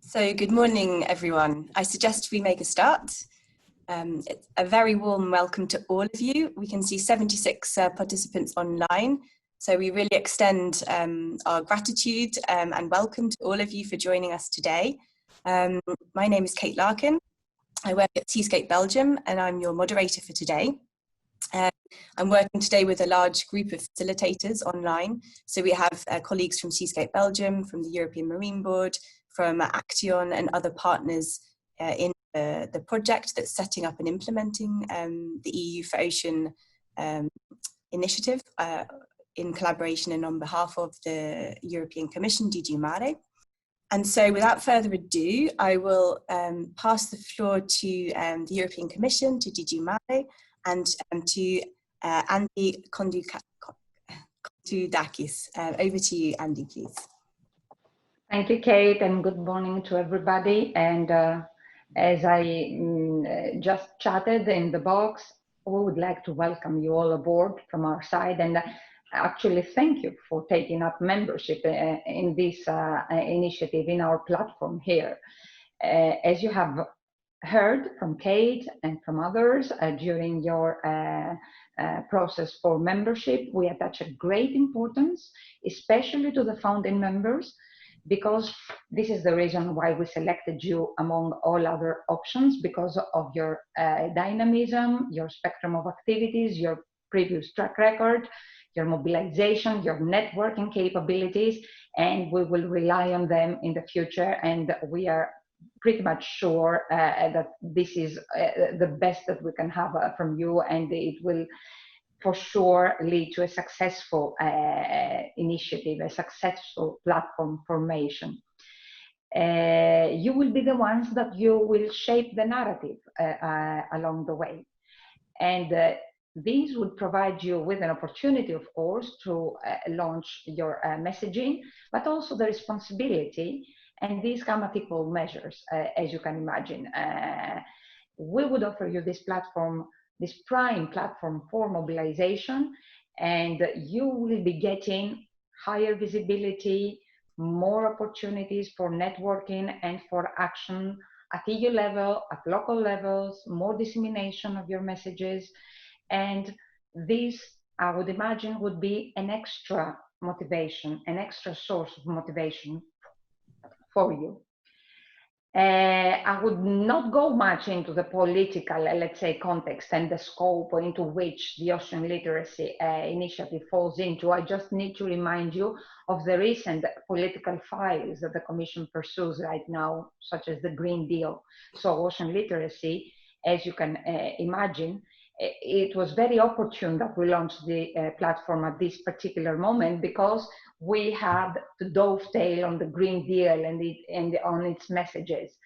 So good morning, everyone. I suggest we make a start. It's a very warm welcome to all of you. We can see 76 participants online. So we really extend our gratitude and welcome to all of you for joining us today. My name is Kate Larkin. I work at Seascape Belgium and I'm your moderator for today. I'm working today with a large group of facilitators online. So we have colleagues from Seascape Belgium, from the European Marine Board, from Action and other partners in the project that's setting up and implementing the EU4Ocean initiative in collaboration and on behalf of the European Commission, DG Mare. And so without further ado, I will pass the floor to the European Commission, to DG Mare, and to Andy Kondoudakis. Over to you, Andy, please. Thank you, Kate, and good morning to everybody. And as I just chatted in the box, we would like to welcome you all aboard from our side and actually thank you for taking up membership in this initiative in our platform here. As you have heard from Kate and from others during your process for membership, we attach a great importance, especially to the founding members, because this is the reason why we selected you among all other options, because of your dynamism, your spectrum of activities, your previous track record, your mobilization, your networking capabilities, and we will rely on them in the future. And we are pretty much sure that this is the best that we can have from you, and it will for sure lead to a successful initiative, a successful platform formation. You will be the ones that you will shape the narrative along the way. And these would provide you with an opportunity, of course, to launch your messaging, but also the responsibility, and these come at equal measures, as you can imagine. We would offer you this platform, this prime platform for mobilization, and you will be getting higher visibility, more opportunities for networking and for action at EU level, at local levels, more dissemination of your messages. And this, I would imagine, would be an extra motivation, an extra source of motivation for you. I would not go much into the political, let's say, context and the scope into which the ocean literacy initiative falls into. I just need to remind you of the recent political files that the Commission pursues right now, such as the Green Deal. So ocean literacy, as you can imagine, it was very opportune that we launched the platform at this particular moment, because we had to dovetail on the Green Deal and on its messages.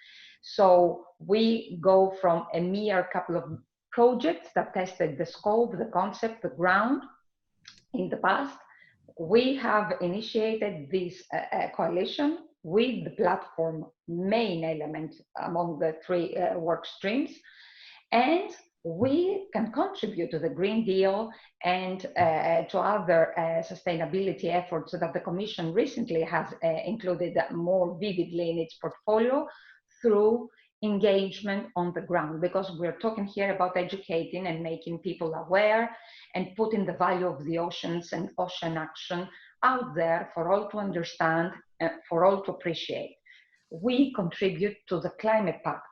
So we go from a mere couple of projects that tested the scope, the concept, the ground in the past. We have initiated this coalition with the platform main element among the three work streams, and we can contribute to the Green Deal and to other sustainability efforts that the Commission recently has included more vividly in its portfolio through engagement on the ground, because we're talking here about educating and making people aware and putting the value of the oceans and ocean action out there for all to understand and for all to appreciate. We contribute to the Climate Pact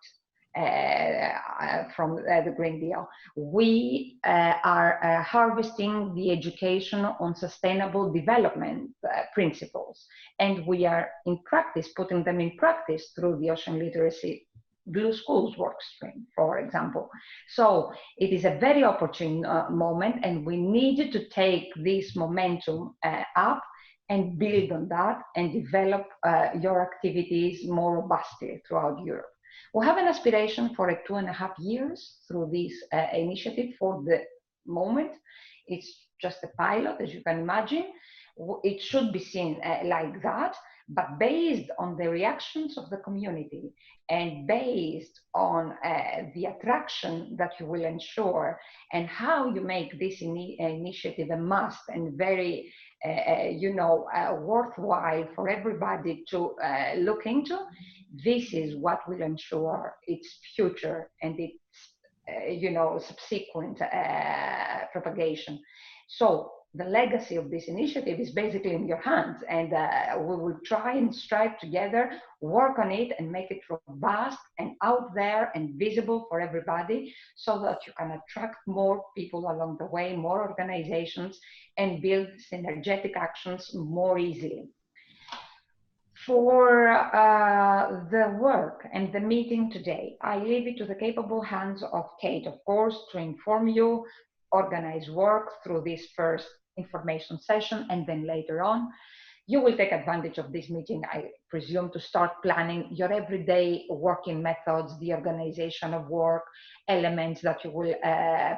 from the Green Deal. We are harvesting the education on sustainable development principles, and we are in practice putting them in practice through the ocean literacy Blue Schools workstream, for example. So it is a very opportune moment, and we need to take this momentum up and build on that and develop your activities more robustly throughout Europe. We have an aspiration for 2.5 years through this initiative. For the moment, it's just a pilot, as you can imagine. it should be seen like that, but based on the reactions of the community and based on the attraction that you will ensure and how you make this initiative a must and very worthwhile for everybody to look into, this is what will ensure its future and its subsequent propagation. So the legacy of this initiative is basically in your hands, and we will try and strive together, work on it and make it robust and out there and visible for everybody, so that you can attract more people along the way, more organizations, and build synergetic actions more easily. For the work and the meeting today, I leave it to the capable hands of Kate, of course, to inform you, organize work through this first information session, and then later on, you will take advantage of this meeting, I presume, to start planning your everyday working methods, the organization of work, elements that you will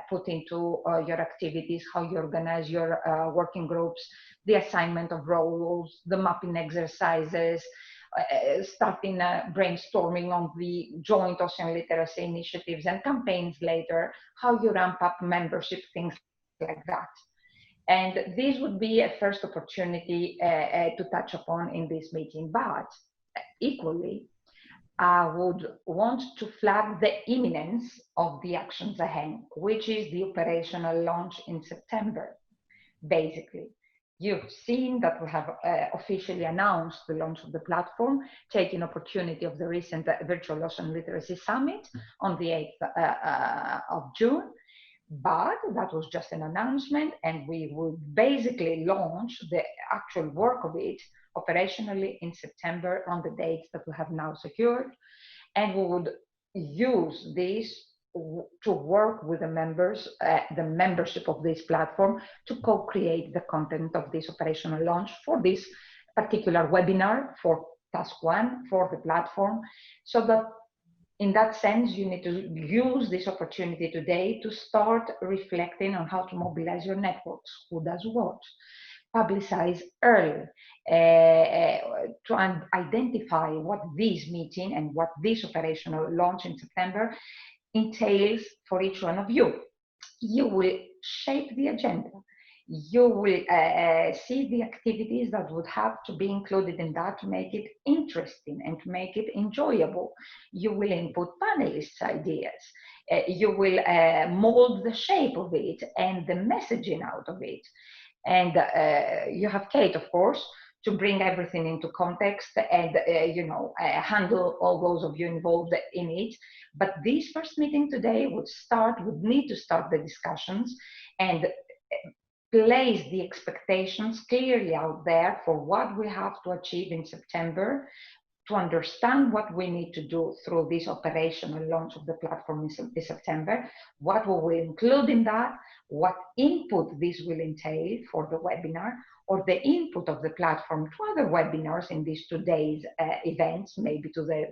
put into your activities, how you organize your working groups, the assignment of roles, the mapping exercises, starting brainstorming on the joint ocean literacy initiatives and campaigns later, how you ramp up membership, things like that. And this would be a first opportunity to touch upon in this meeting. But equally, I would want to flag the imminence of the actions ahead, which is the operational launch in September. Basically, you've seen that we have officially announced the launch of the platform, taking opportunity of the recent Virtual Ocean Literacy Summit on the 8th of June. But that was just an announcement, and we will basically launch the actual work of it operationally in September on the dates that we have now secured. And we would use this to work with the members, the membership of this platform, to co-create the content of this operational launch for this particular webinar, for task 1, for the platform, so that in that sense, you need to use this opportunity today to start reflecting on how to mobilize your networks, who does what, publicize early, to identify what this meeting and what this operational launch in September entails for each one of you. You will shape the agenda. You will see the activities that would have to be included in that to make it interesting and to make it enjoyable. You will input panelists' ideas. You will mold the shape of it and the messaging out of it. And you have Kate, of course, to bring everything into context and handle all those of you involved in it. But this first meeting today would need to start the discussions and place the expectations clearly out there for what we have to achieve in September, to understand what we need to do through this operational launch of the platform in September, what we will include in that, what input this will entail for the webinar, or the input of the platform to other webinars in these 2 days events, maybe to the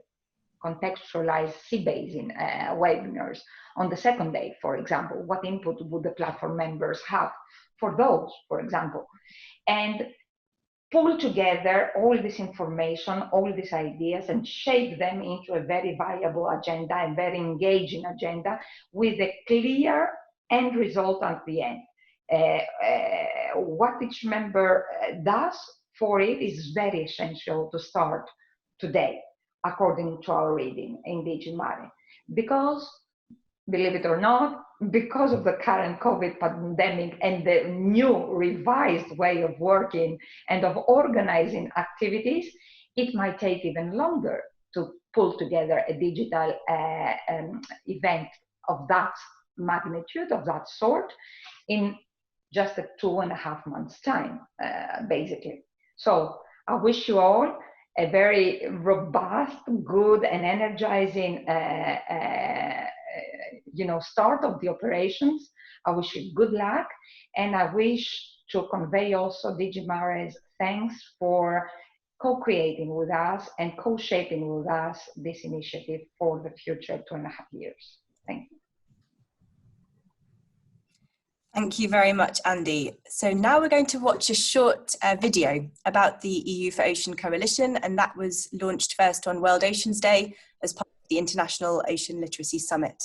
contextualized Sea-basin webinars on the second day, for example. What input would the platform members have for those, for example? And pull together all this information, all these ideas, and shape them into a very viable agenda and very engaging agenda with a clear end result at the end. What each member does for it is very essential to start today, according to our reading in DG Mare. Because, believe it or not, because of the current COVID pandemic and the new revised way of working and of organizing activities, it might take even longer to pull together a digital event of that magnitude, of that sort, in just a 2.5 months' time, basically. So I wish you all a very robust, good, and energizing start of the operations. I wish you good luck, and I wish to convey also DG Mare's thanks for co-creating with us and co-shaping with us this initiative for the future 2.5 years. Thank you. Thank you very much, Andy. So now we're going to watch a short video about the EU4Ocean Coalition, and that was launched first on World Oceans Day as part of the International Ocean Literacy Summit.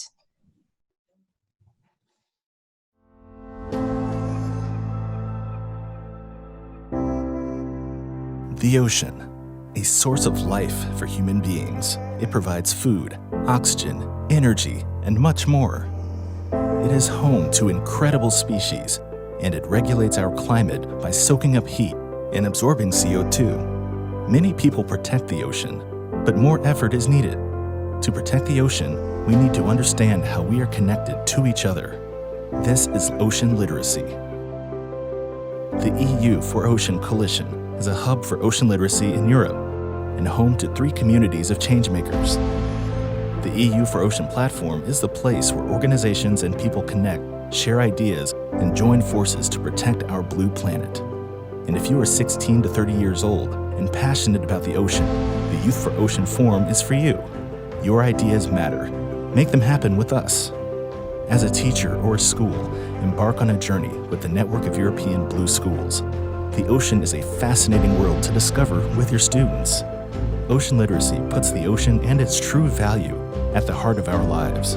The ocean, a source of life for human beings. It provides food, oxygen, energy, and much more. It is home to incredible species, and it regulates our climate by soaking up heat and absorbing CO2. Many people protect the ocean, but more effort is needed. To protect the ocean, we need to understand how we are connected to each other. This is ocean literacy. The EU4Ocean Coalition is a hub for ocean literacy in Europe and home to 3 communities of changemakers. The EU4Ocean Platform is the place where organizations and people connect, share ideas, and join forces to protect our blue planet. And if you are 16 to 30 years old and passionate about the ocean, the Youth4Ocean Forum is for you. Your ideas matter. Make them happen with us. As a teacher or a school, embark on a journey with the network of European Blue Schools. The ocean is a fascinating world to discover with your students. Ocean literacy puts the ocean and its true value at the heart of our lives.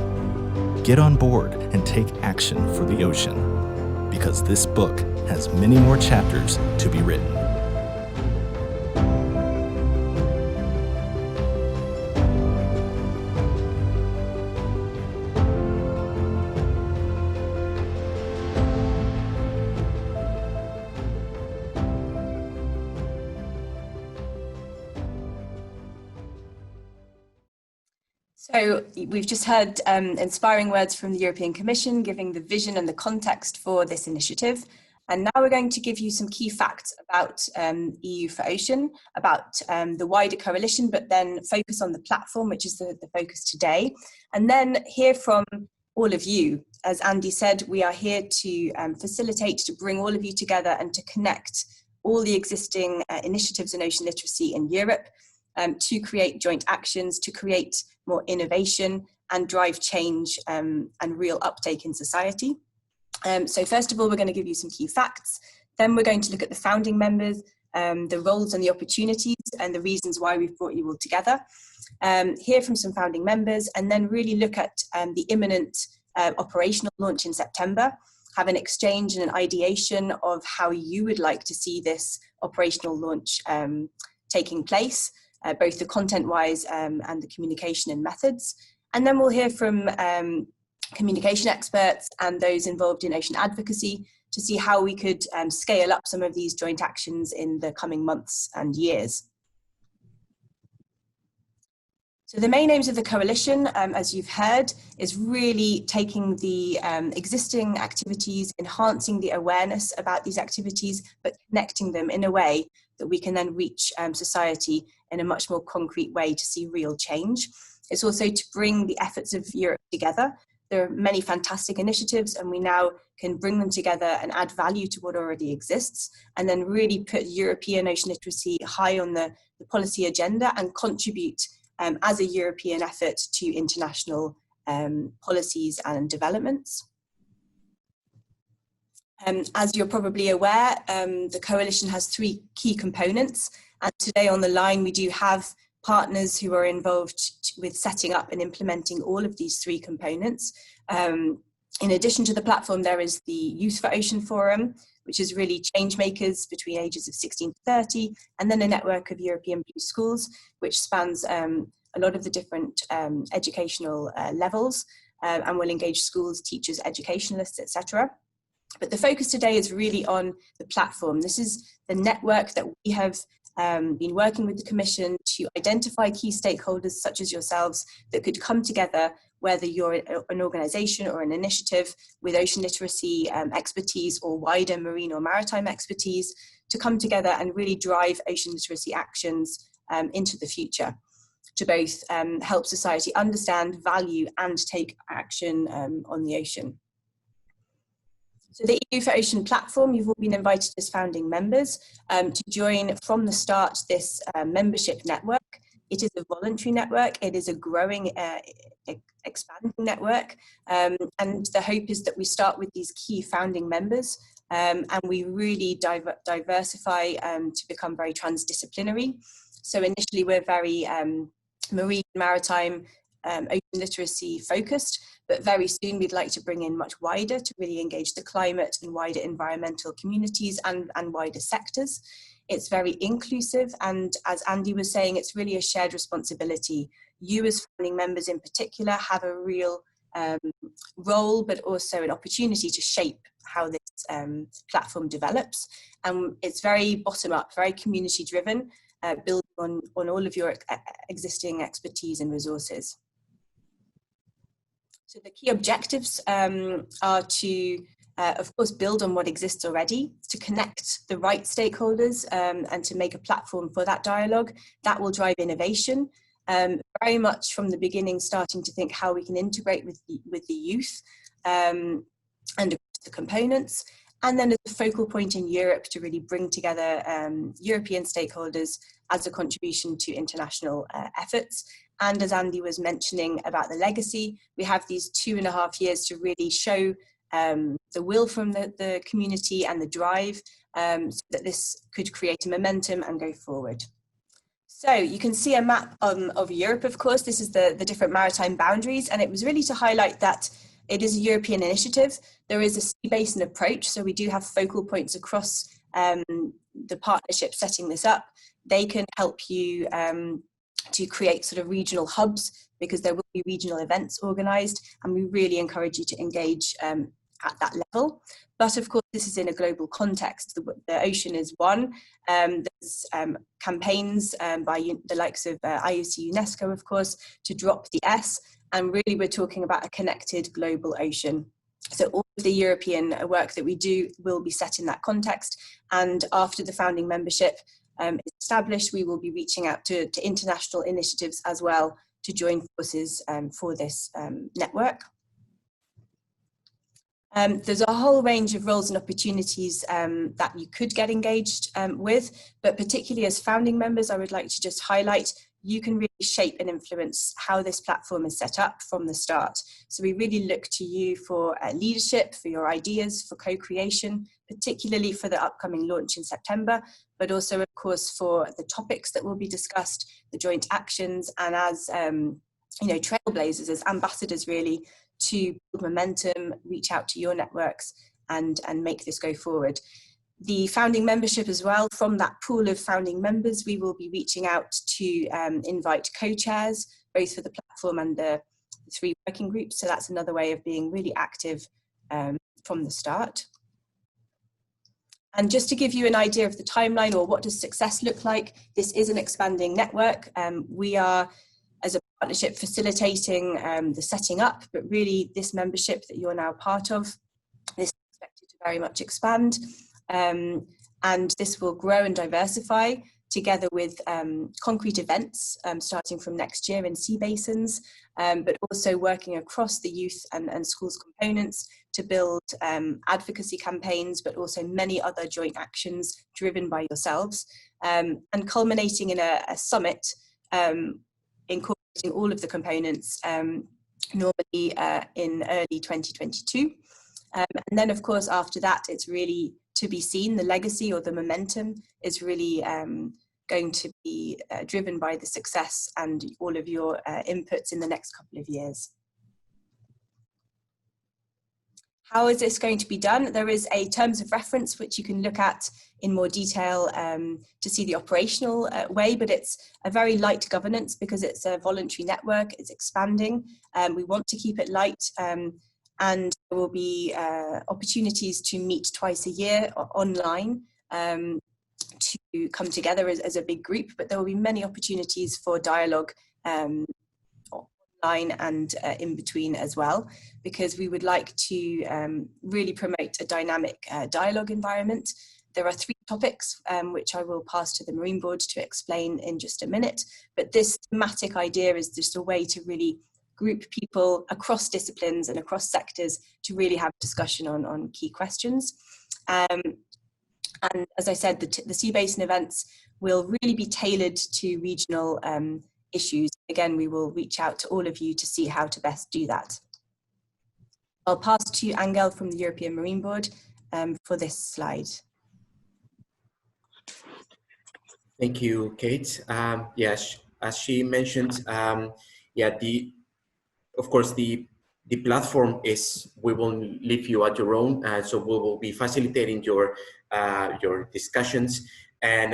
Get on board and take action for the ocean, because this book has many more chapters to be written. So we've just heard inspiring words from the European Commission giving the vision and the context for this initiative. And now we're going to give you some key facts about EU4Ocean, about the wider coalition, but then focus on the platform, which is the focus today. And then hear from all of you. As Andy said, we are here to facilitate, to bring all of you together and to connect all the existing initiatives in ocean literacy in Europe to create joint actions, to create more innovation and drive change and real uptake in society. So first of all, we're going to give you some key facts. Then we're going to look at the founding members, the roles and the opportunities and the reasons why we've brought you all together. Hear from some founding members, and then really look at the imminent operational launch in September, have an exchange and an ideation of how you would like to see this operational launch taking place, both the content-wise and the communication and methods. And then we'll hear from communication experts and those involved in ocean advocacy to see how we could scale up some of these joint actions in the coming months and years. So the main aims of the coalition, as you've heard, is really taking the existing activities, enhancing the awareness about these activities, but connecting them in a way that we can then reach society in a much more concrete way to see real change. It's also to bring the efforts of Europe together. There are many fantastic initiatives, and we now can bring them together and add value to what already exists, and then really put European ocean literacy high on the policy agenda and contribute as a European effort to international policies and developments. As you're probably aware, the coalition has 3 key components, and today on the line we do have partners who are involved with setting up and implementing all of these 3 components. In addition to the platform, there is the Youth4Ocean Forum, which is really change makers between ages of 16 to 30, and then a network of European Blue Schools, which spans a lot of the different educational levels and will engage schools, teachers, educationalists, etc. But the focus today is really on the platform. This is the network that we have been working with the Commission to identify key stakeholders such as yourselves that could come together, whether you're an organisation or an initiative with ocean literacy expertise or wider marine or maritime expertise, to come together and really drive ocean literacy actions into the future, to both help society understand, value and take action on the ocean. So the EU4Ocean Platform, you've all been invited as founding members to join from the start this membership network. It is a voluntary network. It is a growing, expanding network. And the hope is that we start with these key founding members and we really diversify to become very transdisciplinary. So initially we're very marine, maritime, ocean literacy focused, but very soon we'd like to bring in much wider to really engage the climate and wider environmental communities and wider sectors. It's very inclusive, and as Andy was saying, it's really a shared responsibility. You as founding members in particular have a real role, but also an opportunity to shape how this platform develops. And it's very bottom up, very community driven, building on all of your existing expertise and resources. So the key objectives are to, of course, build on what exists already, to connect the right stakeholders and to make a platform for that dialogue. That will drive innovation, very much from the beginning starting to think how we can integrate with the youth and the components. And then as a focal point in Europe to really bring together European stakeholders as a contribution to international efforts. And as Andy was mentioning about the legacy, we have these 2.5 years to really show the will from the community and the drive so that this could create a momentum and go forward. So you can see a map of Europe, of course. This is the different maritime boundaries, and it was really to highlight that it is a European initiative. There is a sea-basin approach, so we do have focal points across the partnership setting this up. They can help you to create sort of regional hubs, because there will be regional events organised, and we really encourage you to engage at that level. But of course, this is in a global context. The ocean is one. There's campaigns by the likes of IOC UNESCO, of course, to drop the S, and really we're talking about a connected global ocean. So all of the European work that we do will be set in that context, and after the founding membership is established, we will be reaching out to international initiatives as well to join forces for this network. There's a whole range of roles and opportunities that you could get engaged with, but particularly as founding members, I would like to just highlight you can really shape and influence how this platform is set up from the start. So we really look to you for leadership, for your ideas, for co-creation, particularly for the upcoming launch in September, but also, of course, for the topics that will be discussed, the joint actions, and as trailblazers, as ambassadors, really, to build momentum, reach out to your networks, and make this go forward. The founding membership as well, from that pool of founding members, we will be reaching out to invite co-chairs, both for the platform and the 3 working groups. So that's another way of being really active from the start. And just to give you an idea of the timeline, or what does success look like, this is an expanding network. We are, as a partnership, facilitating the setting up, but really this membership that you're now part of, this is expected to very much expand. And this will grow and diversify together with concrete events starting from next year in sea-basins, but also working across the youth and schools components to build advocacy campaigns, but also many other joint actions driven by yourselves, and culminating in a summit incorporating all of the components normally in early 2022. And then, of course, after that, it's really to be seen. The legacy or the momentum is really going to be driven by the success and all of your inputs in the next couple of years. How is this going to be done? There is a terms of reference which you can look at in more detail to see the operational way, but it's a very light governance because it's a voluntary network, it's expanding. We want to keep it light. And there will be opportunities to meet twice a year online to come together as a big group, but there will be many opportunities for dialogue online and in between as well, because we would like to really promote a dynamic dialogue environment. There are 3 topics which I will pass to the Marine Board to explain in just a minute, but this thematic idea is just a way to really group people across disciplines and across sectors to really have discussion on key questions. And as I said, the Sea-basin events will really be tailored to regional issues. Again, we will reach out to all of you to see how to best do that. I'll pass to Angel from the European Marine Board for this slide. Thank you, Kate. Yes, as she mentioned, of course, the platform is, we will leave you at your own, so we will be facilitating your discussions. And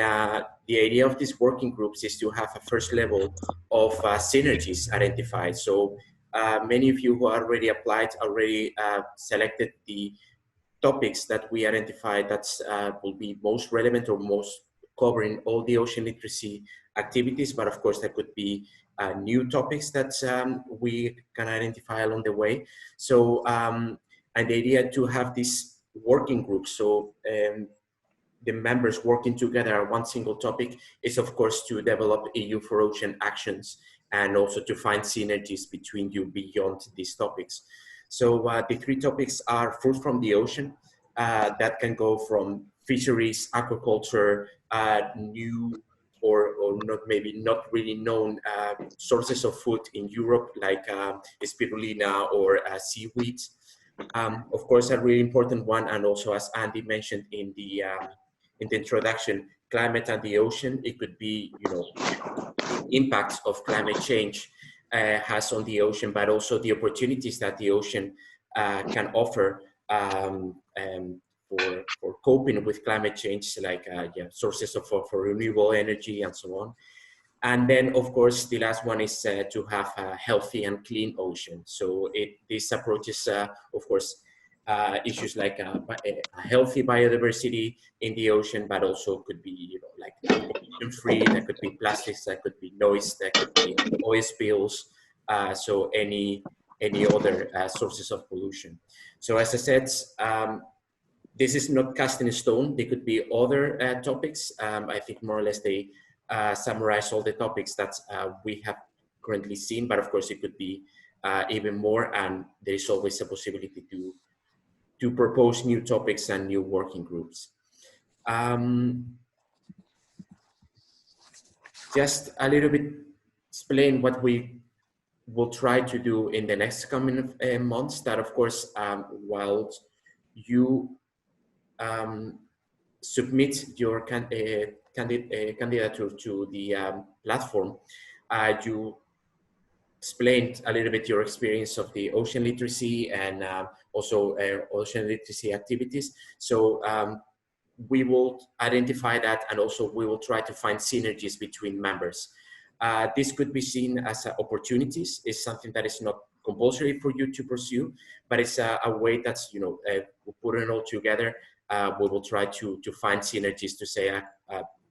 the idea of these working groups is to have a first level of synergies identified. So many of you who already applied already selected the topics that we identified that will be most relevant or most covering all the ocean literacy activities, but of course there could be new topics that we can identify along the way. So, and the idea to have this working group, so the members working together on one single topic, is of course to develop EU4Ocean actions and also to find synergies between you beyond these topics. So the three topics are food from the ocean, that can go from fisheries, aquaculture, new or not, maybe not really known sources of food in Europe, like spirulina or seaweed. Of course, a really important one, and also as Andy mentioned in the introduction, climate and the ocean. It could be, you know, impacts of climate change has on the ocean, but also the opportunities that the ocean can offer for coping with climate change, like sources of for renewable energy and so on. And then, of course, the last one is to have a healthy and clean ocean. So this approaches, of course, issues like a healthy biodiversity in the ocean, but also could be, you know, like pollution-free. That could be plastics, that could be noise, that could be oil spills. So any other sources of pollution. So as I said, this is not cast in stone. There could be other topics. I think more or less they summarize all the topics that we have currently seen, but of course it could be even more, and there is always a possibility to propose new topics and new working groups. Just a little bit explain what we will try to do in the next coming months. That of course, while you submit your candidature to the platform, you explained a little bit your experience of the ocean literacy and also ocean literacy activities. So we will identify that, and also we will try to find synergies between members. This could be seen as opportunities. It's something that is not compulsory for you to pursue, but it's a way that's, you know, we'll put it all together. We will try to find synergies to say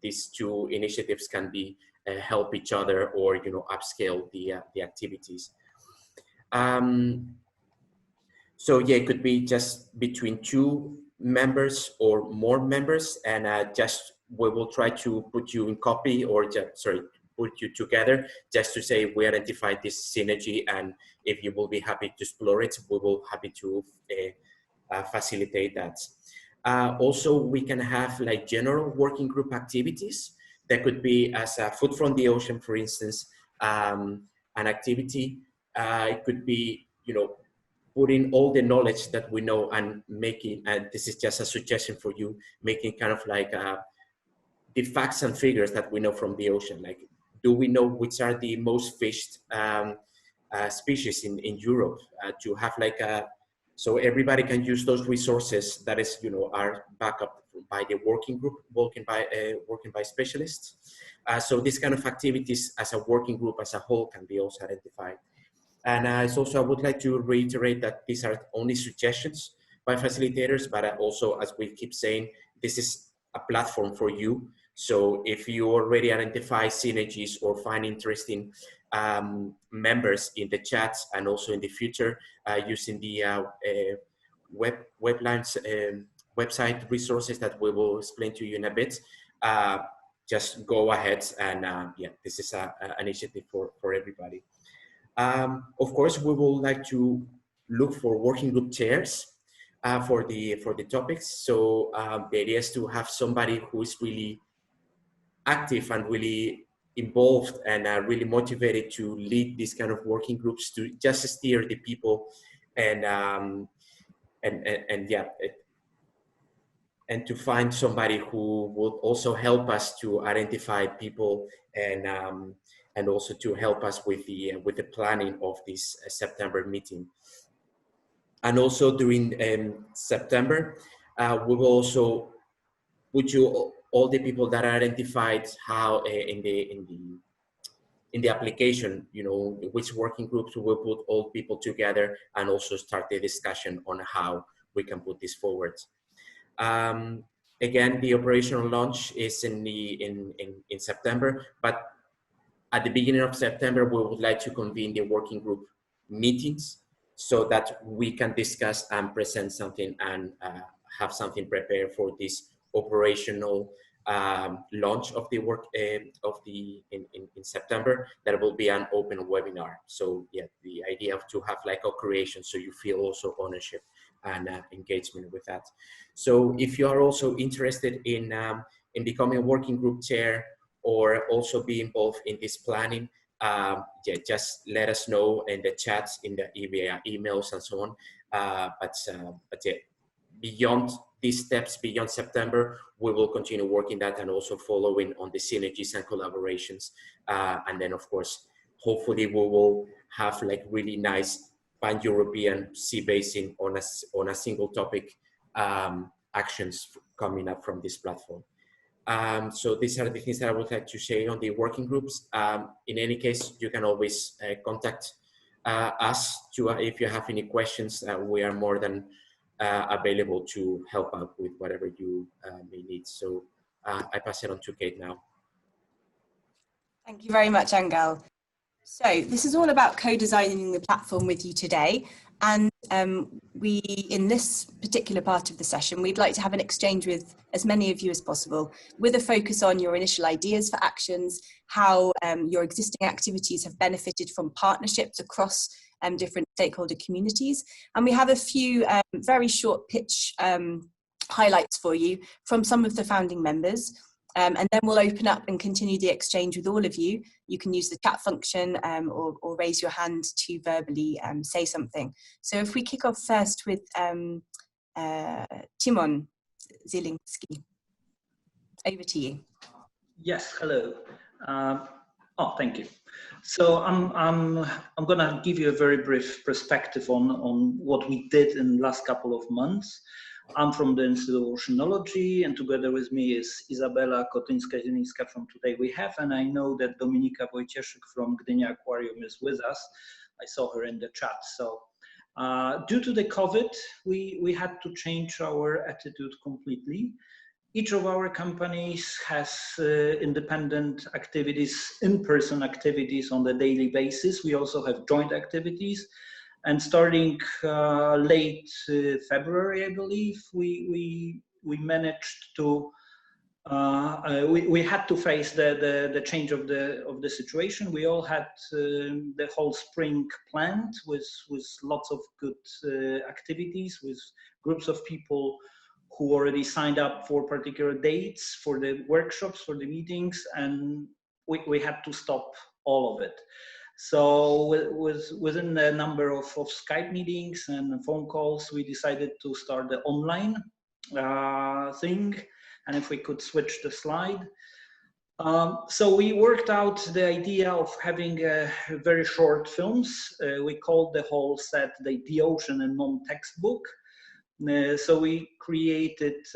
these two initiatives can be help each other, or, you know, upscale the activities. So yeah, it could be just between two members or more members, and just we will try to put you in copy, or just, sorry, put you together, just to say we identified this synergy, and if you will be happy to explore it, we will happy to facilitate that. Also, we can have like general working group activities that could be as food from the ocean, for instance, an activity. It could be, you know, putting all the knowledge that we know and making, and this is just a suggestion for you, making kind of like the facts and figures that we know from the ocean. Like, do we know which are the most fished species in Europe? To have like a, so everybody can use those resources that is, you know, are backed up by the working group, working by specialists. So this kind of activities as a working group as a whole can be also identified. And it's also, I would like to reiterate that these are only suggestions by facilitators, but also, as we keep saying, this is a platform for you. So if you already identify synergies or find interesting members in the chats, and also in the future using the website resources that we will explain to you in a bit, just go ahead, and yeah, this is an initiative for everybody. Of course, we would like to look for working group chairs for the topics. So the idea is to have somebody who is really active and really involved and are really motivated to lead these kind of working groups, to just steer the people and yeah, and to find somebody who would also help us to identify people and also to help us with the planning of this September meeting. And also during September, we will also put you all the people that are identified how in the application, you know, which working groups we will put all people together and also start the discussion on how we can put this forward. Again, the operational launch is in September, but at the beginning of September, we would like to convene the working group meetings so that we can discuss and present something and have something prepared for this operational launch of the work in September. That will be an open webinar. So yeah, the idea of to have like a creation, so you feel also ownership and engagement with that. So if you are also interested in becoming a working group chair or also be involved in this planning, yeah, just let us know in the chats, in the emails and so on. But yeah, beyond these steps, beyond September, we will continue working that and also following on the synergies and collaborations. And then of course, hopefully we will have like really nice pan-European sea-basin on a single topic actions coming up from this platform. So these are the things that I would like to share on the working groups. In any case, you can always contact us if you have any questions. We are more than available to help out with whatever you may need. So I pass it on to Kate now. Thank you very much, Angel. So this is all about co-designing the platform with you today. And in this particular part of the session, we'd like to have an exchange with as many of you as possible, with a focus on your initial ideas for actions, how your existing activities have benefited from partnerships across different stakeholder communities. And we have a few very short pitch highlights for you from some of the founding members. And then we'll open up and continue the exchange with all of you. You can use the chat function or raise your hand to verbally say something. So if we kick off first with Timon Zielinski, over to you. Yes, hello. Oh, thank you. So I'm going to give you a very brief perspective on what we did in the last couple of months. I'm from the Institute of Oceanology, and together with me is Izabela Kotyńska-Zielińska from Today We Have, and I know that Dominika Wojcieszek from Gdynia Aquarium is with us. I saw her in the chat. So due to the COVID, we had to change our attitude completely. Each of our companies has independent activities, in-person activities on a daily basis. We also have joint activities. And starting late February, I believe, we managed to, we had to face the change of the situation. We all had the whole spring planned with lots of good activities, with groups of people who already signed up for particular dates, for the workshops, for the meetings, and we had to stop all of it. So within the number of Skype meetings and phone calls, we decided to start the online thing. And if we could switch the slide. So we worked out the idea of having very short films. We called the whole set the Ocean and Non-Textbook. So we created,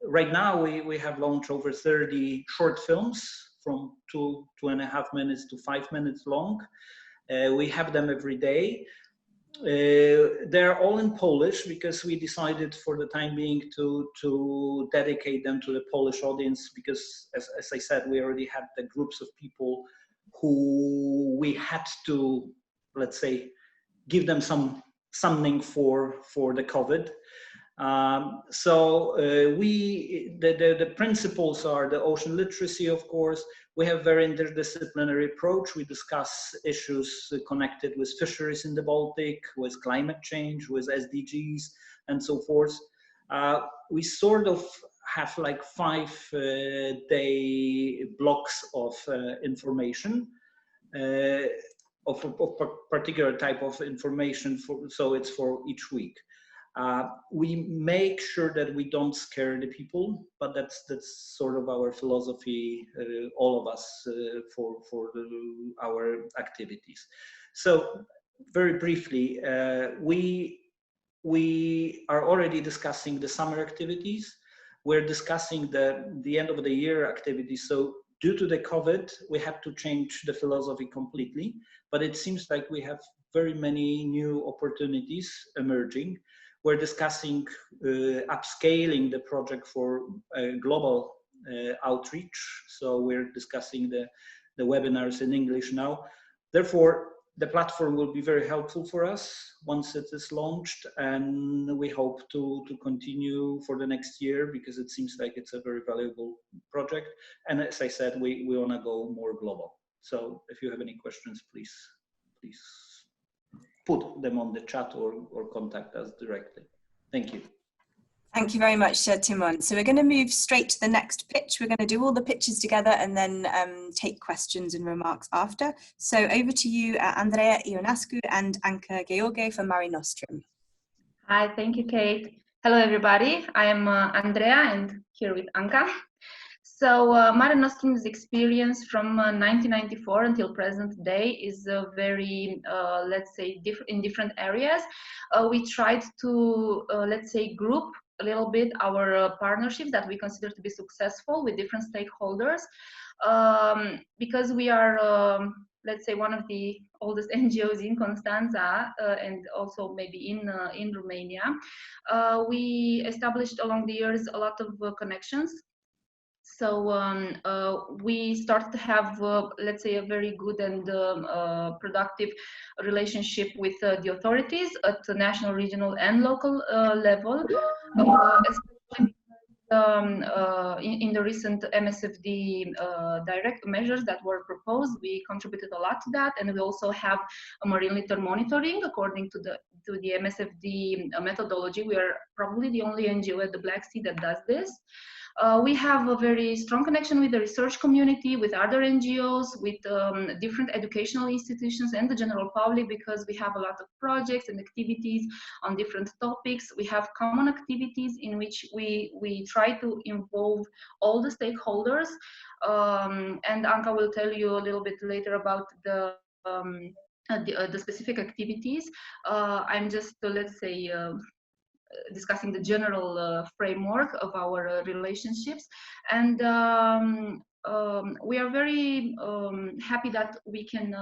right now we have launched over 30 short films from 2.5 minutes to 5 minutes long. We have them every day. They're all in Polish because we decided for the time being to dedicate them to the Polish audience, because as I said, we already had the groups of people who we had to, let's say, give them something for the COVID. So the principles are the ocean literacy, of course. We have very interdisciplinary approach. We discuss issues connected with fisheries in the Baltic, with climate change, with SDGs, and so forth. We sort of have like 5-day blocks of information, of a particular type of information, so it's for each week. We make sure that we don't scare the people, but that's sort of our philosophy, all of us, for our activities. So very briefly, we are already discussing the summer activities. We're discussing the end of the year activities. So due to the COVID, we had to change the philosophy completely, but it seems like we have very many new opportunities emerging. We're discussing upscaling the project for global outreach. So we're discussing the webinars in English now. Therefore, the platform will be very helpful for us once it is launched, and we hope to continue for the next year, because it seems like it's a very valuable project. And as I said, we want to go more global. So if you have any questions, please put them on the chat or contact us directly. Thank you. Thank you very much, Timon. So we're going to move straight to the next pitch. We're going to do all the pitches together and then take questions and remarks after. So over to you, Andrea Ionescu and Anca Gheorghe from Mare Nostrum. Hi, thank you, Kate. Hello, everybody. I am Andrea and here with Anca. So Mare Nostrum's experience from 1994 until present day is very, let's say, in different areas. We tried to, let's say, group a little bit our partnerships that we consider to be successful with different stakeholders, because we are, let's say, one of the oldest NGOs in Constanța and also maybe in Romania. We established along the years a lot of connections. So we started to have, let's say, a very good and productive relationship with the authorities at the national, regional, and local level. Especially in the recent MSFD direct measures that were proposed, we contributed a lot to that, and we also have a marine litter monitoring according to the MSFD methodology. We are probably the only NGO at the Black Sea that does this. We have a very strong connection with the research community, with other NGOs, with different educational institutions and the general public, because we have a lot of projects and activities on different topics. We have common activities in which we try to involve all the stakeholders. And Anca will tell you a little bit later about the specific activities. I'm just, let's say, discussing the general framework of our relationships, and we are very happy that we can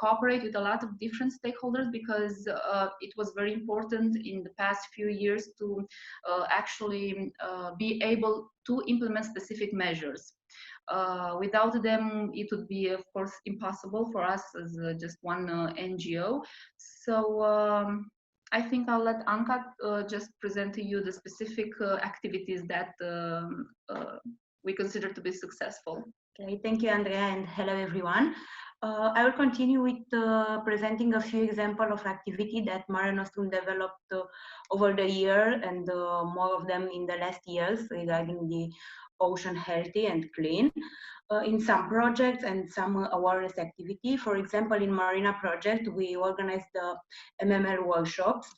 cooperate with a lot of different stakeholders, because it was very important in the past few years to actually be able to implement specific measures. Without them, it would be, of course, impossible for us as just one NGO. So I think I'll let Anca just present to you the specific activities that we consider to be successful. Okay, thank you, Andrea, and hello, everyone. I will continue with presenting a few examples of activity that Mare Nostrum developed over the year, and more of them in the last years regarding the ocean healthy and clean. In some projects and some awareness activity. For example, in Marina project, we organized the MML workshops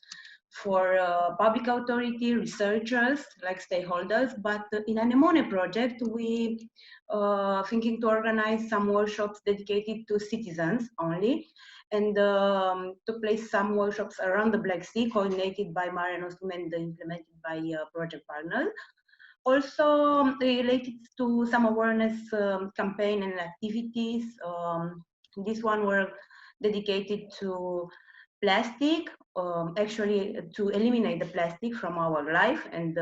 for public authority, researchers, like stakeholders. But in Anemone project, we thinking to organize some workshops dedicated to citizens only, and to place some workshops around the Black Sea, coordinated by Mare Nostrum and implemented by project partners. Also related to some awareness campaign and activities. This one were dedicated to plastic, actually to eliminate the plastic from our life, and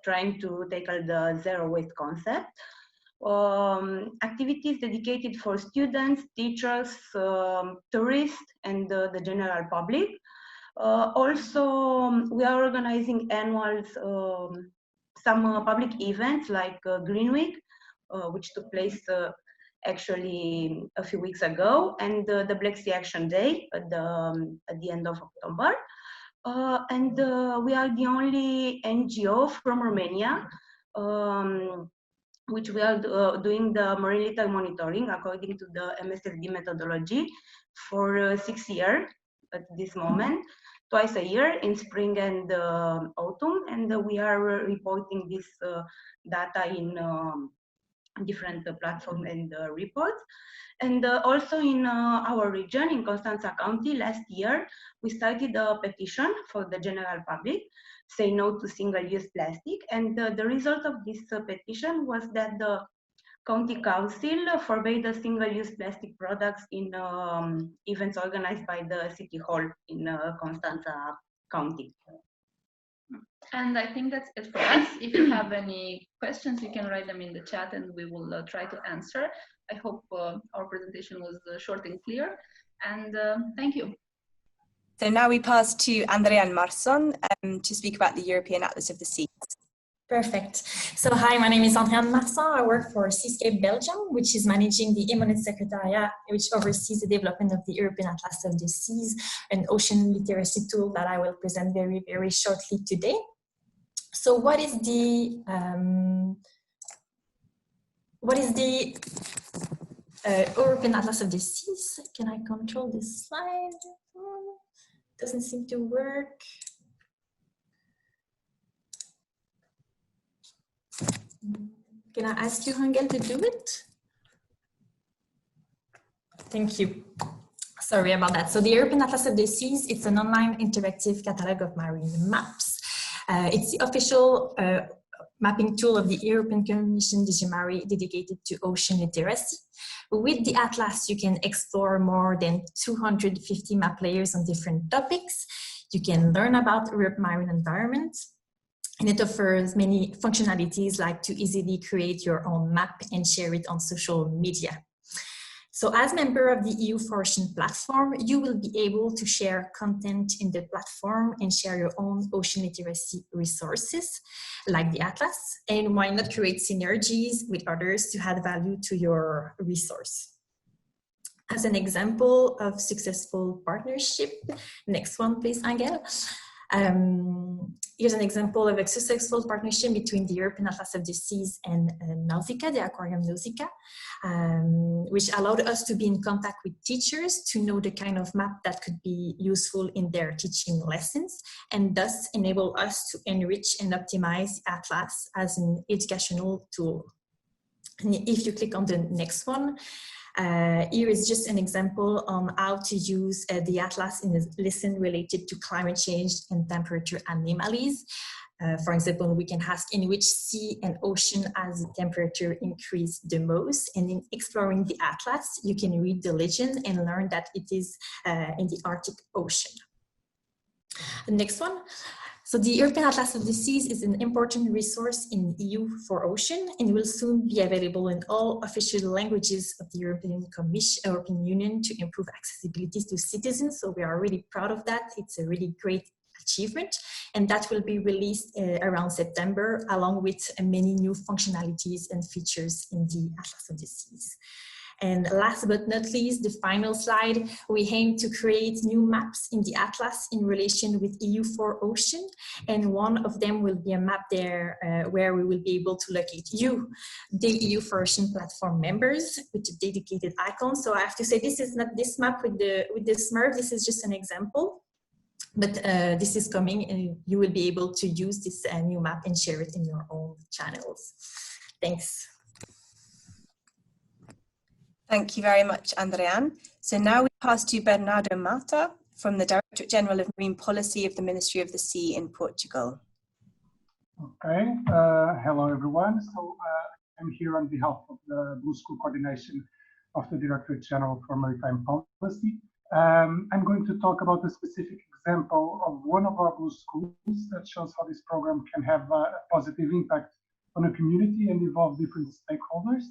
trying to tackle the zero waste concept. Activities dedicated for students, teachers, tourists, and the general public. Also, we are organizing annual some public events like Green Week, which took place actually a few weeks ago, and the Black Sea Action Day at the end of October. and we are the only NGO from Romania which we are doing the marine litter monitoring according to the MSLD methodology for 6 years at this moment, twice a year in spring and autumn, and we are reporting this data in different platforms and reports. And also in our region, in Constanța County, last year, we started a petition for the general public, say no to single-use plastic. And the result of this petition was that the county council forbade the single-use plastic products in events organized by the city hall in Constanța County. And I think that's it for us. If you have any questions, you can write them in the chat and we will try to answer. I hope our presentation was short and clear. And thank you. So now we pass to Andrea and Marson to speak about the European Atlas of the Seas. Perfect. So hi, my name is Andrea Marson. I work for Seascape Belgium, which is managing the EMONET Secretariat, which oversees the development of the European Atlas of the Seas, an ocean literacy tool that I will present very, very shortly today. So what is the European Atlas of the Seas? Can I control this slide? Doesn't seem to work. Can I ask you, Hangel, to do it? Thank you. Sorry about that. So the European Atlas of the Seas, it's an online interactive catalogue of marine maps. It's the official mapping tool of the European Commission DG dedicated to ocean literacy. With the Atlas, you can explore more than 250 map layers on different topics. You can learn about Europe's marine environment. And it offers many functionalities like to easily create your own map and share it on social media. So as member of the EU4Ocean Platform, you will be able to share content in the platform and share your own ocean literacy resources like the Atlas. And why not create synergies with others to add value to your resource? As an example of successful partnership, next one please, Angel. Here's an example of a successful partnership between the European Atlas of the Seas and Nausicaa, the aquarium Nausicaa, which allowed us to be in contact with teachers to know the kind of map that could be useful in their teaching lessons, and thus enable us to enrich and optimize the Atlas as an educational tool. And if you click on the next one, here is just an example on how to use the Atlas in a lesson related to climate change and temperature anomalies. For example, we can ask in which sea and ocean has the temperature increased the most. And in exploring the Atlas, you can read the legend and learn that it is in the Arctic Ocean. The next one. So the European Atlas of the Seas is an important resource in EU4Ocean and will soon be available in all official languages of the European Union to improve accessibility to citizens. So we are really proud of that. It's a really great achievement, and that will be released around September, along with many new functionalities and features in the Atlas of the Seas. And last but not least, the final slide, we aim to create new maps in the Atlas in relation with EU4Ocean. And one of them will be a map there where we will be able to locate you, the EU4Ocean Platform members, with a dedicated icon. So I have to say, this is not this map with the Smurf, this is just an example. But this is coming and you will be able to use this new map and share it in your own channels. Thanks. Thank you very much, Andrean. So now we pass to Bernardo Mata from the Directorate General of Marine Policy of the Ministry of the Sea in Portugal. Okay, hello everyone. So I'm here on behalf of the Blue School Coordination of the Directorate General for Maritime Policy. I'm going to talk about a specific example of one of our Blue Schools that shows how this program can have a positive impact on a community and involve different stakeholders.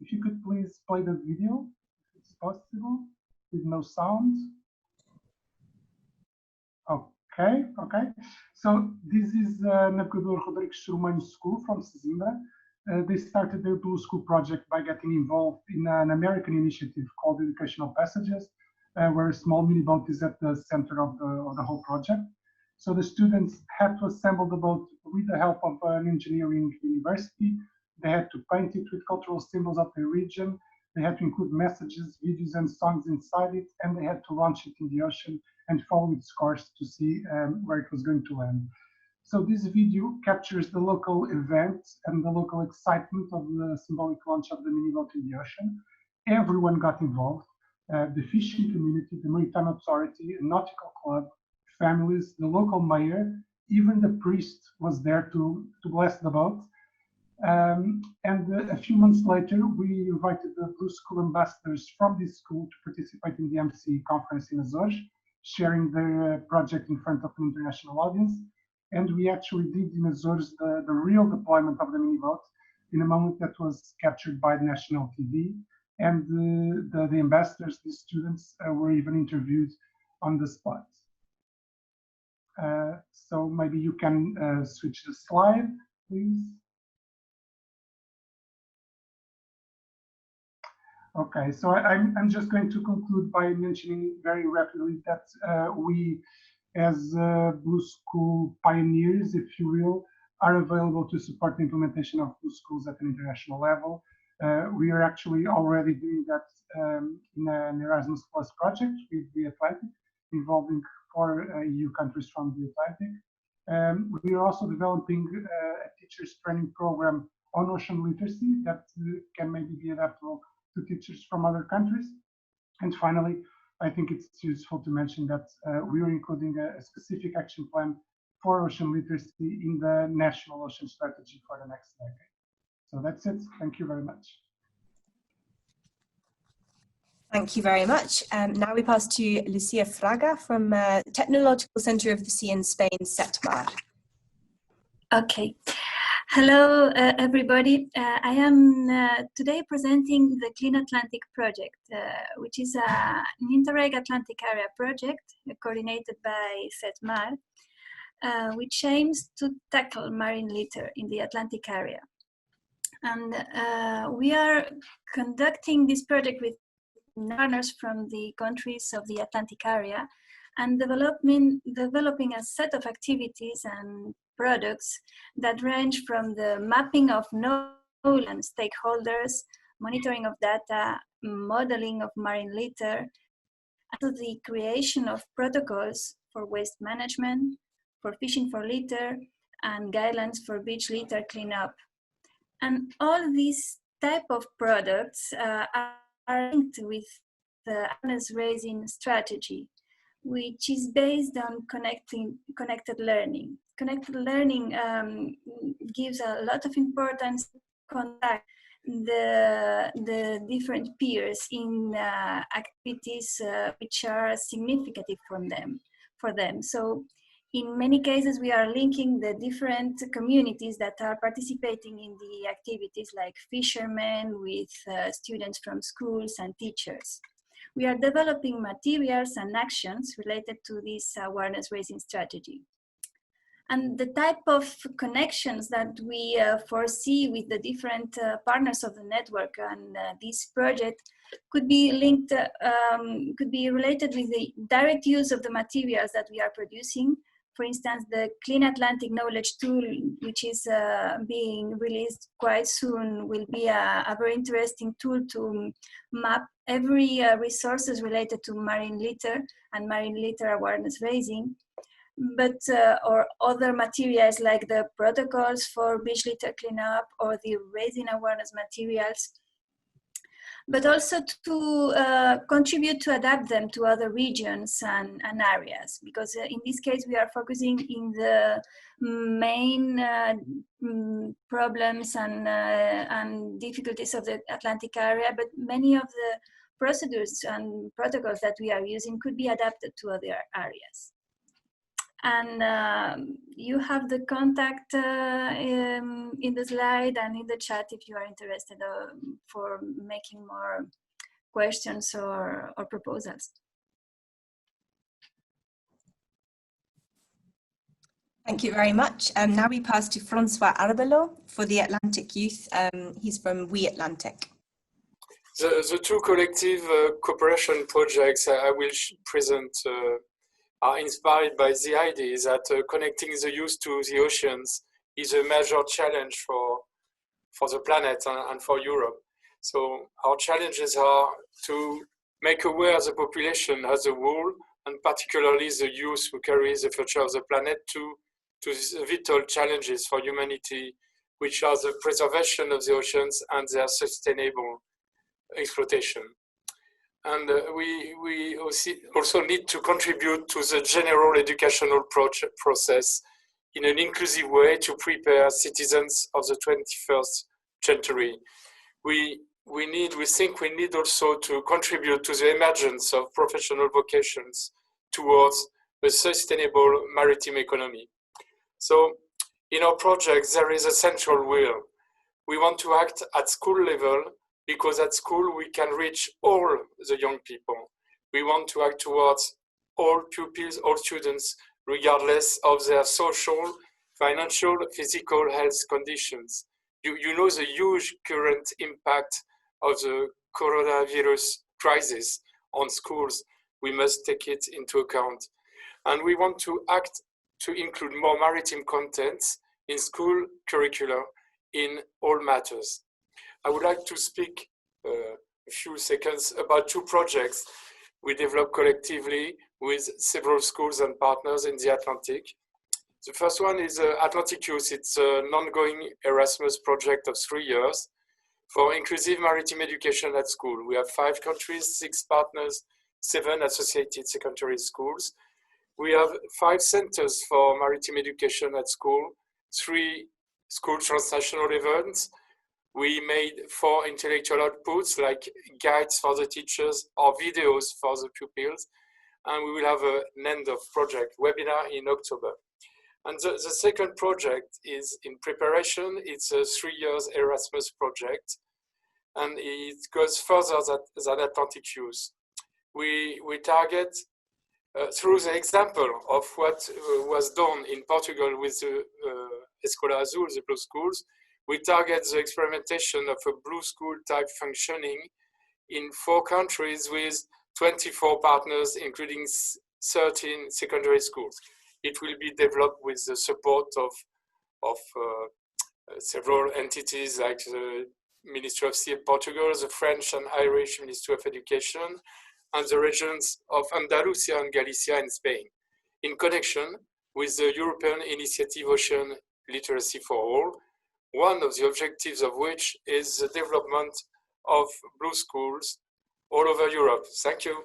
If you could please play the video, if it's possible, with no sound. Okay. So this is Navegador Rodrigues Romanho School from Sesimbra. They started their Blue School project by getting involved in an American initiative called Educational Passages, where a small mini boat is at the center of the whole project. So the students had to assemble the boat with the help of an engineering university. They had to paint it with cultural symbols of the region. They had to include messages, videos, and songs inside it, and they had to launch it in the ocean and follow its course to see where it was going to land. So this video captures the local event and the local excitement of the symbolic launch of the mini boat in the ocean. Everyone got involved. The fishing community, the Maritime Authority, a nautical club, families, the local mayor, even the priest was there to bless the boat. And a few months later, we invited the Blue School ambassadors from this school to participate in the MC conference in Azores, sharing their project in front of an international audience. And we actually did in Azores the real deployment of the mini boat in a moment that was captured by national TV. And the ambassadors, the students, were even interviewed on the spot. So maybe you can switch the slide, please. Okay, so I'm just going to conclude by mentioning very rapidly that we, as Blue School pioneers, if you will, are available to support the implementation of Blue Schools at an international level. We are actually already doing that in an Erasmus Plus project with the Atlantic, involving 4 EU countries from the Atlantic. We are also developing a teachers training program on ocean literacy that can maybe be adaptable to teachers from other countries. And finally, I think it's useful to mention that we are including a specific action plan for ocean literacy in the National Ocean Strategy for the next decade. So that's it. Thank you very much. Thank you very much. Now we pass to Lucia Fraga from Technological Center of the Sea in Spain, SETMAR. Okay. Hello, everybody. I am today presenting the Clean Atlantic project, which is an Interreg Atlantic Area project coordinated by SETMAR, which aims to tackle marine litter in the Atlantic area. And we are conducting this project with partners from the countries of the Atlantic area and developing a set of activities and products that range from the mapping of knowledge and stakeholders, monitoring of data, modeling of marine litter, to the creation of protocols for waste management, for fishing for litter, and guidelines for beach litter cleanup. And all these type of products are linked with the awareness raising strategy, which is based on connected learning. Connected learning gives a lot of importance to contact the different peers in activities which are significant for them. So in many cases, we are linking the different communities that are participating in the activities, like fishermen with students from schools and teachers. We are developing materials and actions related to this awareness raising strategy. And the type of connections that we foresee with the different partners of the network and this project could be linked, could be related with the direct use of the materials that we are producing. For instance, the Clean Atlantic Knowledge Tool, which is being released quite soon, will be a very interesting tool to map every resources related to marine litter and marine litter awareness raising. But or other materials like the protocols for beach litter cleanup or the raising awareness materials, but also to contribute to adapt them to other regions and areas, because in this case we are focusing in the main problems and difficulties of the Atlantic area, but many of the procedures and protocols that we are using could be adapted to other areas. And you have the contact in the slide and in the chat if you are interested for making more questions or proposals. Thank you very much. Now we pass to Francois Arbelot for the Atlantic Youth. He's from We Atlantic. The two collective cooperation projects I will present are inspired by the idea that connecting the youth to the oceans is a major challenge for the planet and for Europe. So our challenges are to make aware the population as a whole, and particularly the youth who carry the future of the planet, to these vital challenges for humanity, which are the preservation of the oceans and their sustainable exploitation. And we also need to contribute to the general educational process in an inclusive way to prepare citizens of the 21st century. We think we need also to contribute to the emergence of professional vocations towards a sustainable maritime economy. So in our project, there is a central will. We want to act at school level, because at school we can reach all the young people. We want to act towards all pupils, all students, regardless of their social, financial, physical health conditions. You know the huge current impact of the coronavirus crisis on schools. We must take it into account. And we want to act to include more maritime contents in school curricula in all matters. I would like to speak a few seconds about two projects we developed collectively with several schools and partners in the Atlantic. The first one is Atlantic Youth. It's an ongoing Erasmus project of 3 years for inclusive maritime education at school. We have 5 countries, 6 partners, 7 associated secondary schools. We have 5 centers for maritime education at school, 3 school transnational events. We made 4 intellectual outputs like guides for the teachers or videos for the pupils. And we will have an end of project webinar in October. And the second project is in preparation. It's a 3 years Erasmus project. And it goes further than Atlantic Youth. We target, through the example of what was done in Portugal with the Escola Azul, the Blue Schools, we target the experimentation of a Blue School type functioning in 4 countries with 24 partners, including 13 secondary schools. It will be developed with the support of several entities like the Ministry of Sea of Portugal, the French and Irish Ministry of Education, and the regions of Andalusia and Galicia in Spain, in connection with the European initiative Ocean Literacy for All, one of the objectives of which is the development of blue schools all over Europe. Thank you.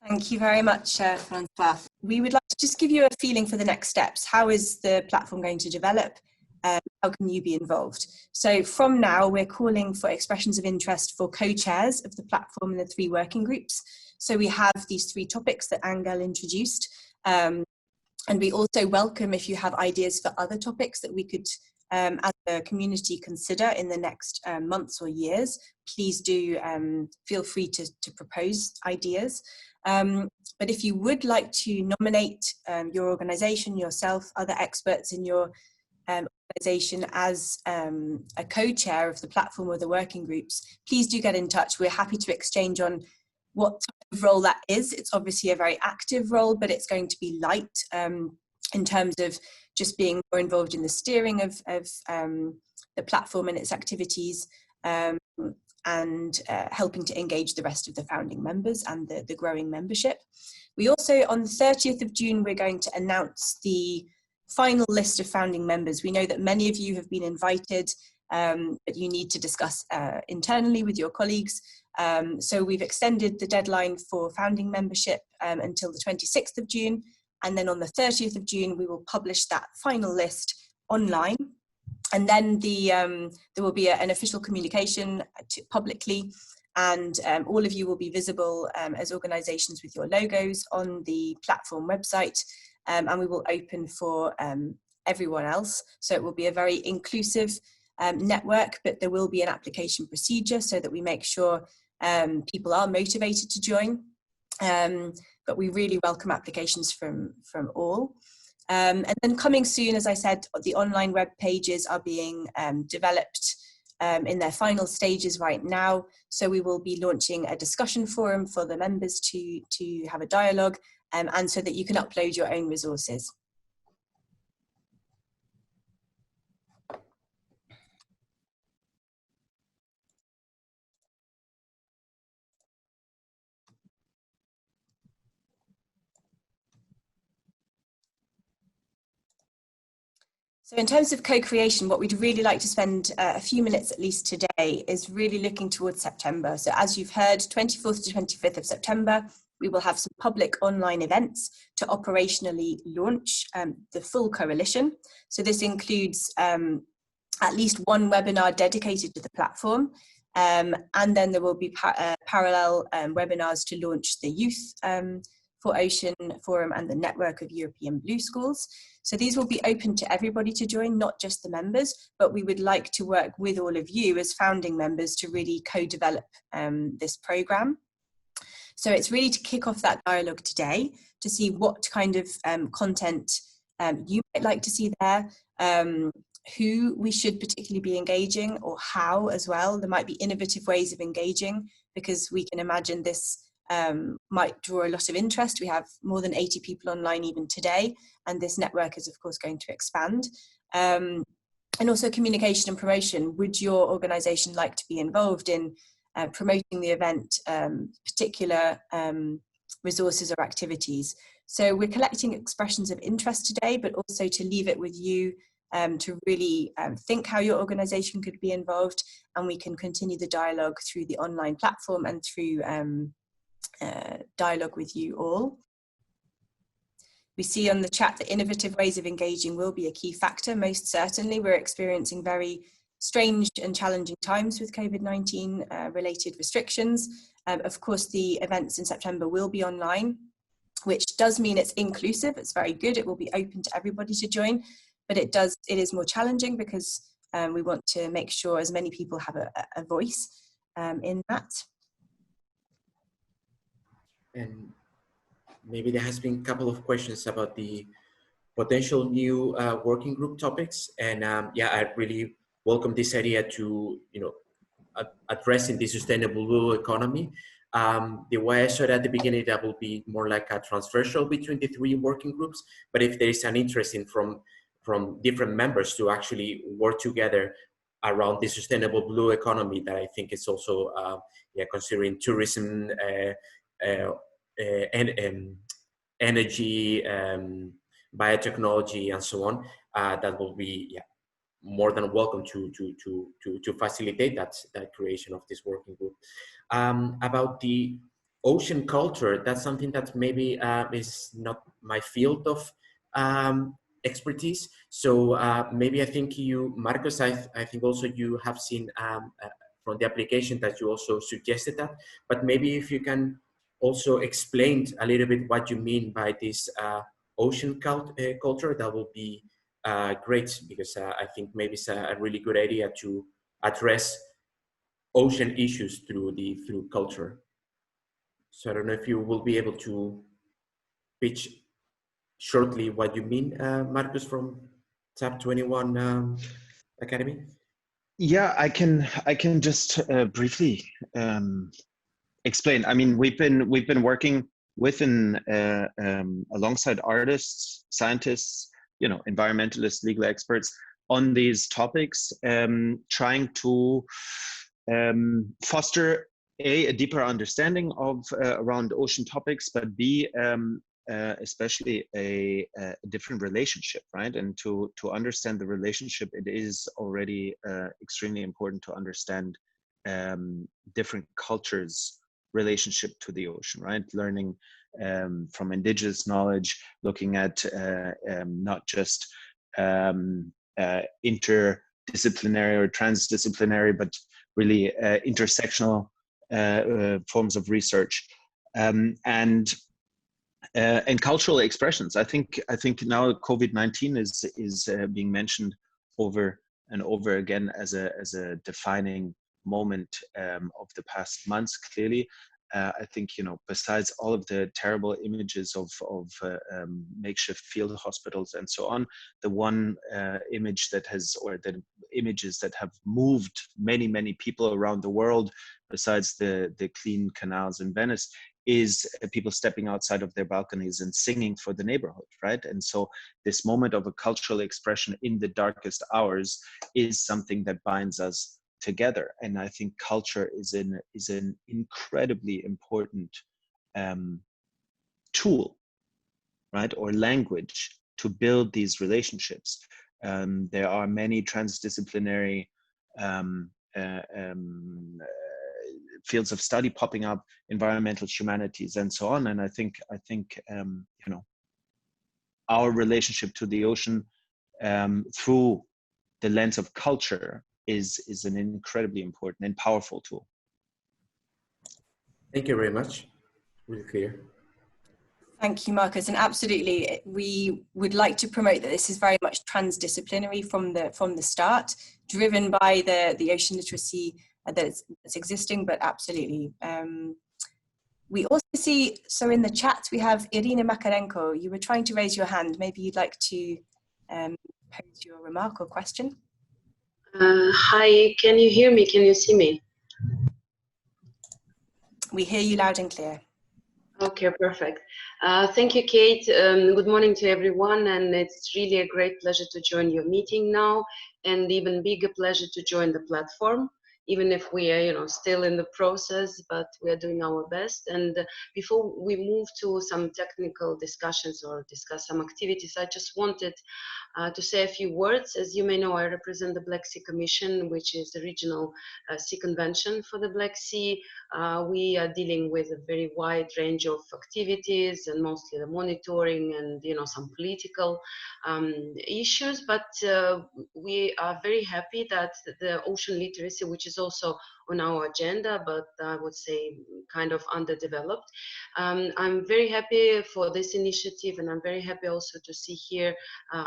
Thank you very much, Francois. We would like to just give you a feeling for the next steps. How is the platform going to develop? How can you be involved? So from now, we're calling for expressions of interest for co-chairs of the platform in the 3 working groups. So we have these 3 topics that Angel introduced. And we also welcome if you have ideas for other topics that we could, as a community, consider in the next months or years. Please do feel free to propose ideas. But if you would like to nominate your organization, yourself, other experts in your organization as a co-chair of the platform or the working groups, please do get in touch. We're happy to exchange on what type of role that is. It's obviously a very active role, but it's going to be light in terms of just being more involved in the steering of the platform and its activities, and helping to engage the rest of the founding members and the growing membership. We also, on the 30th of June, we're going to announce the final list of founding members. We know that many of you have been invited, but you need to discuss internally with your colleagues. So we've extended the deadline for founding membership until the 26th of June. And then on the 30th of June, we will publish that final list online. And then there will be an official communication publicly, and all of you will be visible as organizations with your logos on the platform website, and we will open for everyone else. So it will be a very inclusive network, but there will be an application procedure so that we make sure people are motivated to join. But we really welcome applications from all. And then coming soon, as I said, the online web pages are being developed in their final stages right now. So we will be launching a discussion forum for the members to have a dialogue, and so that you can upload your own resources. So in terms of co-creation, what we'd really like to spend a few minutes at least today is really looking towards September. So as you've heard, 24th to 25th of September, we will have some public online events to operationally launch the full coalition. So this includes at least one webinar dedicated to the platform. And then there will be parallel webinars to launch the EU4Ocean Forum and the network of European Blue Schools. So these will be open to everybody to join, not just the members, but we would like to work with all of you as founding members to really co-develop this programme. So it's really to kick off that dialogue today, to see what kind of content you might like to see there, who we should particularly be engaging, or how as well. There might be innovative ways of engaging, because we can imagine this might draw a lot of interest. We have more than 80 people online even today, and this network is of course going to expand. And also communication and promotion. Would your organisation like to be involved in promoting the event, particular resources or activities? So we're collecting expressions of interest today, but also to leave it with you to really think how your organisation could be involved, and we can continue the dialogue through the online platform and through dialogue with you all. We see on the chat that innovative ways of engaging will be a key factor. Most certainly, we're experiencing very strange and challenging times with COVID-19 related restrictions. Of course, the events in September will be online, which does mean it's inclusive. It's very good. It will be open to everybody to join, but it is more challenging because we want to make sure as many people have a voice in that. And maybe there has been a couple of questions about the potential new working group topics. And yeah, I really welcome this idea to, addressing the sustainable blue economy. The way I saw it at the beginning, that will be more like a transversal between the three working groups. But if there is an interest from different members to actually work together around the sustainable blue economy, that I think is also, yeah, considering tourism, energy, biotechnology, and so on, that will be, yeah, more than welcome to facilitate that creation of this working group. About the ocean culture, that's something that maybe is not my field of expertise. So maybe I think you, Marcos, I think also you have seen from the application that you also suggested that, but maybe if you can also explain a little bit what you mean by this ocean culture, that will be great, because I think maybe it's a really good idea to address ocean issues through culture. So I don't know if you will be able to pitch shortly what you mean, Marcus, from TAP 21 Academy. Yeah, I can just briefly explain. I mean, we've been working alongside artists, scientists, environmentalists, legal experts on these topics, trying to foster a deeper understanding of around ocean topics, but B, especially a different relationship, right? And to understand the relationship, it is already extremely important to understand different cultures' relationship to the ocean, right? Learning from indigenous knowledge, looking at not just interdisciplinary or transdisciplinary, but really intersectional forms of research, and cultural expressions. I think now COVID-19 is being mentioned over and over again as a defining moment of the past months, clearly. I think, you know, besides all of the terrible images of makeshift field hospitals and so on, the one image that has, or the images that have moved many people around the world, besides the clean canals in Venice, is people stepping outside of their balconies and singing for the neighborhood, right? And so this moment of a cultural expression in the darkest hours is something that binds us together. And I think culture is an incredibly important tool, right, or language to build these relationships. There are many transdisciplinary fields of study popping up, environmental humanities and so on. And I think you know, our relationship to the ocean through the lens of culture is an incredibly important and powerful tool. Thank you very much. Really clear. Thank you, Marcus. And absolutely, we would like to promote that this is very much transdisciplinary from the start, driven by the ocean literacy that's existing, but absolutely. We also see, so in the chat, we have Irina Makarenko. You were trying to raise your hand. Maybe you'd like to pose your remark or question. Hi, can you hear me? Can you see me? We hear you loud and clear. Okay, perfect. Thank you, Kate. Good morning to everyone, and it's really a great pleasure to join your meeting now, and even bigger pleasure to join the platform, even if we are, you know, still in the process, but we are doing our best. And before we move to some technical discussions or discuss some activities, I just wanted to say a few words. As you may know, I represent the Black Sea Commission, which is the regional sea convention for the Black Sea. We are dealing with a very wide range of activities, and mostly the monitoring and, you know, some political issues. But we are very happy that the ocean literacy, which is also on our agenda, but I would say kind of underdeveloped. I'm very happy for this initiative, and I'm very happy also to see here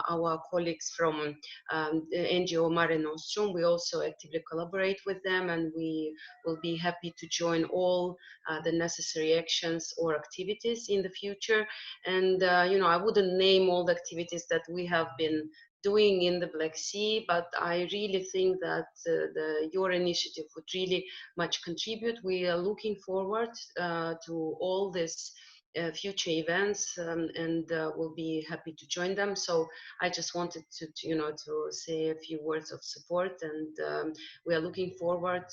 our colleagues from the NGO Mare Nostrum. We also actively collaborate with them, and we will be happy to join all the necessary actions or activities in the future. And you know, I wouldn't name all the activities that we have been doing in the Black Sea, but I really think that your initiative would really much contribute. We are looking forward to all these future events, and we'll be happy to join them. So I just wanted to you know, to say a few words of support, and we are looking forward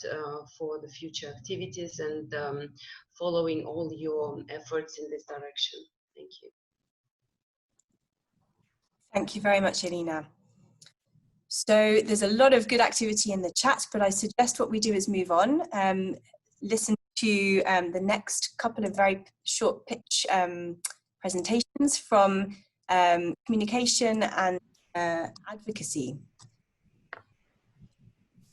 for the future activities and following all your efforts in this direction. Thank you. Thank you very much, Irina. So there's a lot of good activity in the chat, but I suggest what we do is move on, listen to the next couple of very short pitch presentations from communication and advocacy.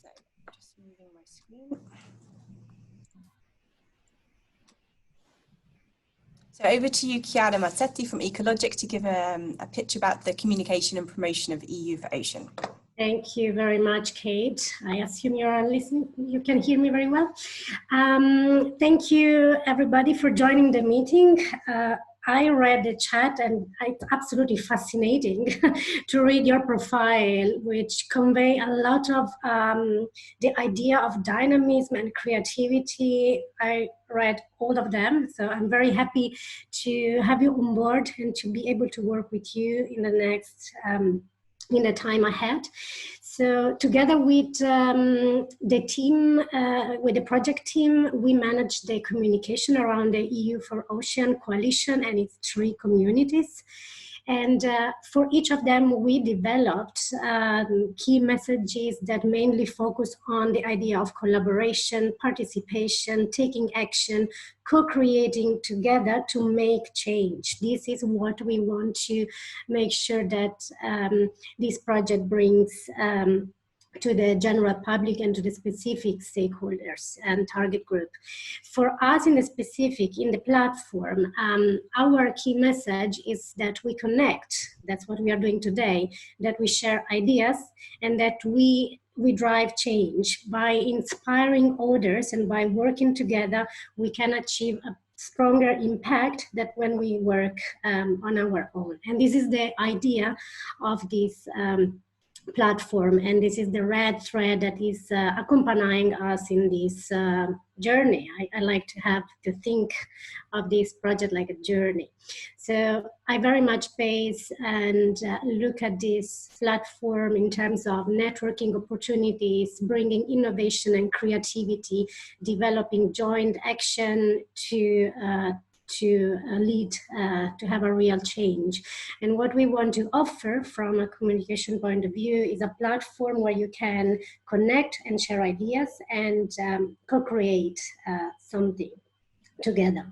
So just moving my screen. So over to you, Chiara Mazzetti from Ecologic, to give a pitch about the communication and promotion of EU4Ocean. Thank you very much, Kate. I assume you're listening. You can hear me very well. Thank you, everybody, for joining the meeting. I read the chat, and it's absolutely fascinating to read your profile, which convey a lot of the idea of dynamism and creativity. I read all of them, so I'm very happy to have you on board and to be able to work with you in the next in the time ahead. So together with the team, with the project team, we manage the communication around the EU4Ocean Coalition and its 3 communities. And for each of them, we developed key messages that mainly focus on the idea of collaboration, participation, taking action, co-creating together to make change. This is what we want to make sure that this project brings to the general public and to the specific stakeholders and target group. For us in the specific, in the platform, our key message is that we connect. That's what we are doing today, that we share ideas and that we drive change. By inspiring others and by working together, we can achieve a stronger impact than when we work on our own. And this is the idea of this platform, and this is the red thread that is accompanying us in this journey. I like to think of this project like a journey. So I very much base and look at this platform in terms of networking opportunities, bringing innovation and creativity, developing joint action to lead, to have a real change. And what we want to offer from a communication point of view is a platform where you can connect and share ideas and co-create something together.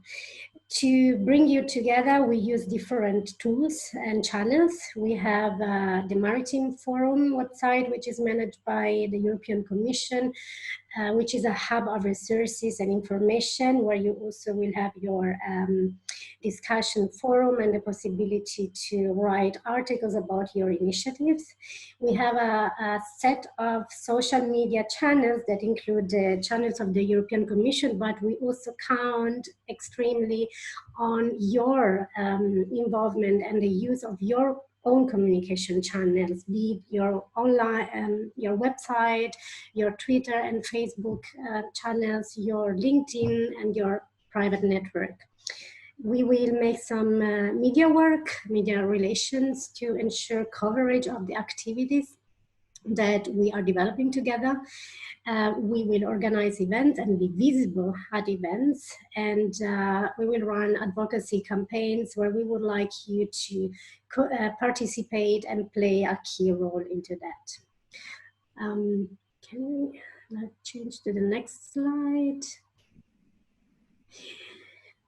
To bring you together, we use different tools and channels. We have the Maritime Forum website, which is managed by the European Commission, which is a hub of resources and information where you also will have your discussion forum and the possibility to write articles about your initiatives. We have a set of social media channels that include the channels of the European Commission, but we also count extremely on your involvement and the use of your own communication channels, be it your online, your website, your Twitter and Facebook channels, your LinkedIn and your private network. We will make some media work, media relations to ensure coverage of the activities that we are developing together. We will organize events and be visible at events, and we will run advocacy campaigns where we would like you to participate and play a key role into that. Can we change to the next slide?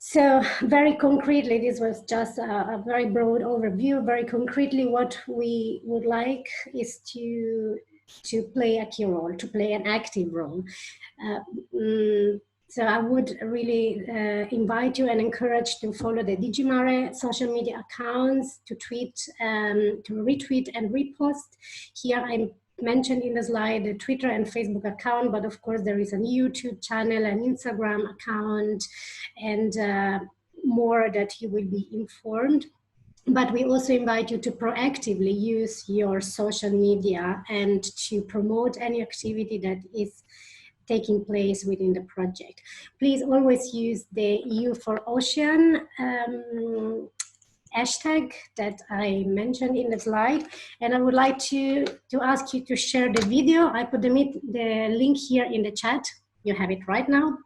So very concretely, this was just a very broad overview. Very concretely, what we would like is to play a key role, to play an active role. So I would really invite you and encourage to follow the DG Mare social media accounts, to tweet, to retweet and repost. Here I mentioned in the slide the Twitter and Facebook account, but of course there is a YouTube channel, an Instagram account, and more that you will be informed. But we also invite you to proactively use your social media and to promote any activity that is taking place within the project. Please always use the EU4Ocean hashtag that I mentioned in the slide. And I would like to ask you to share the video. I put the link here in the chat. You have it right now.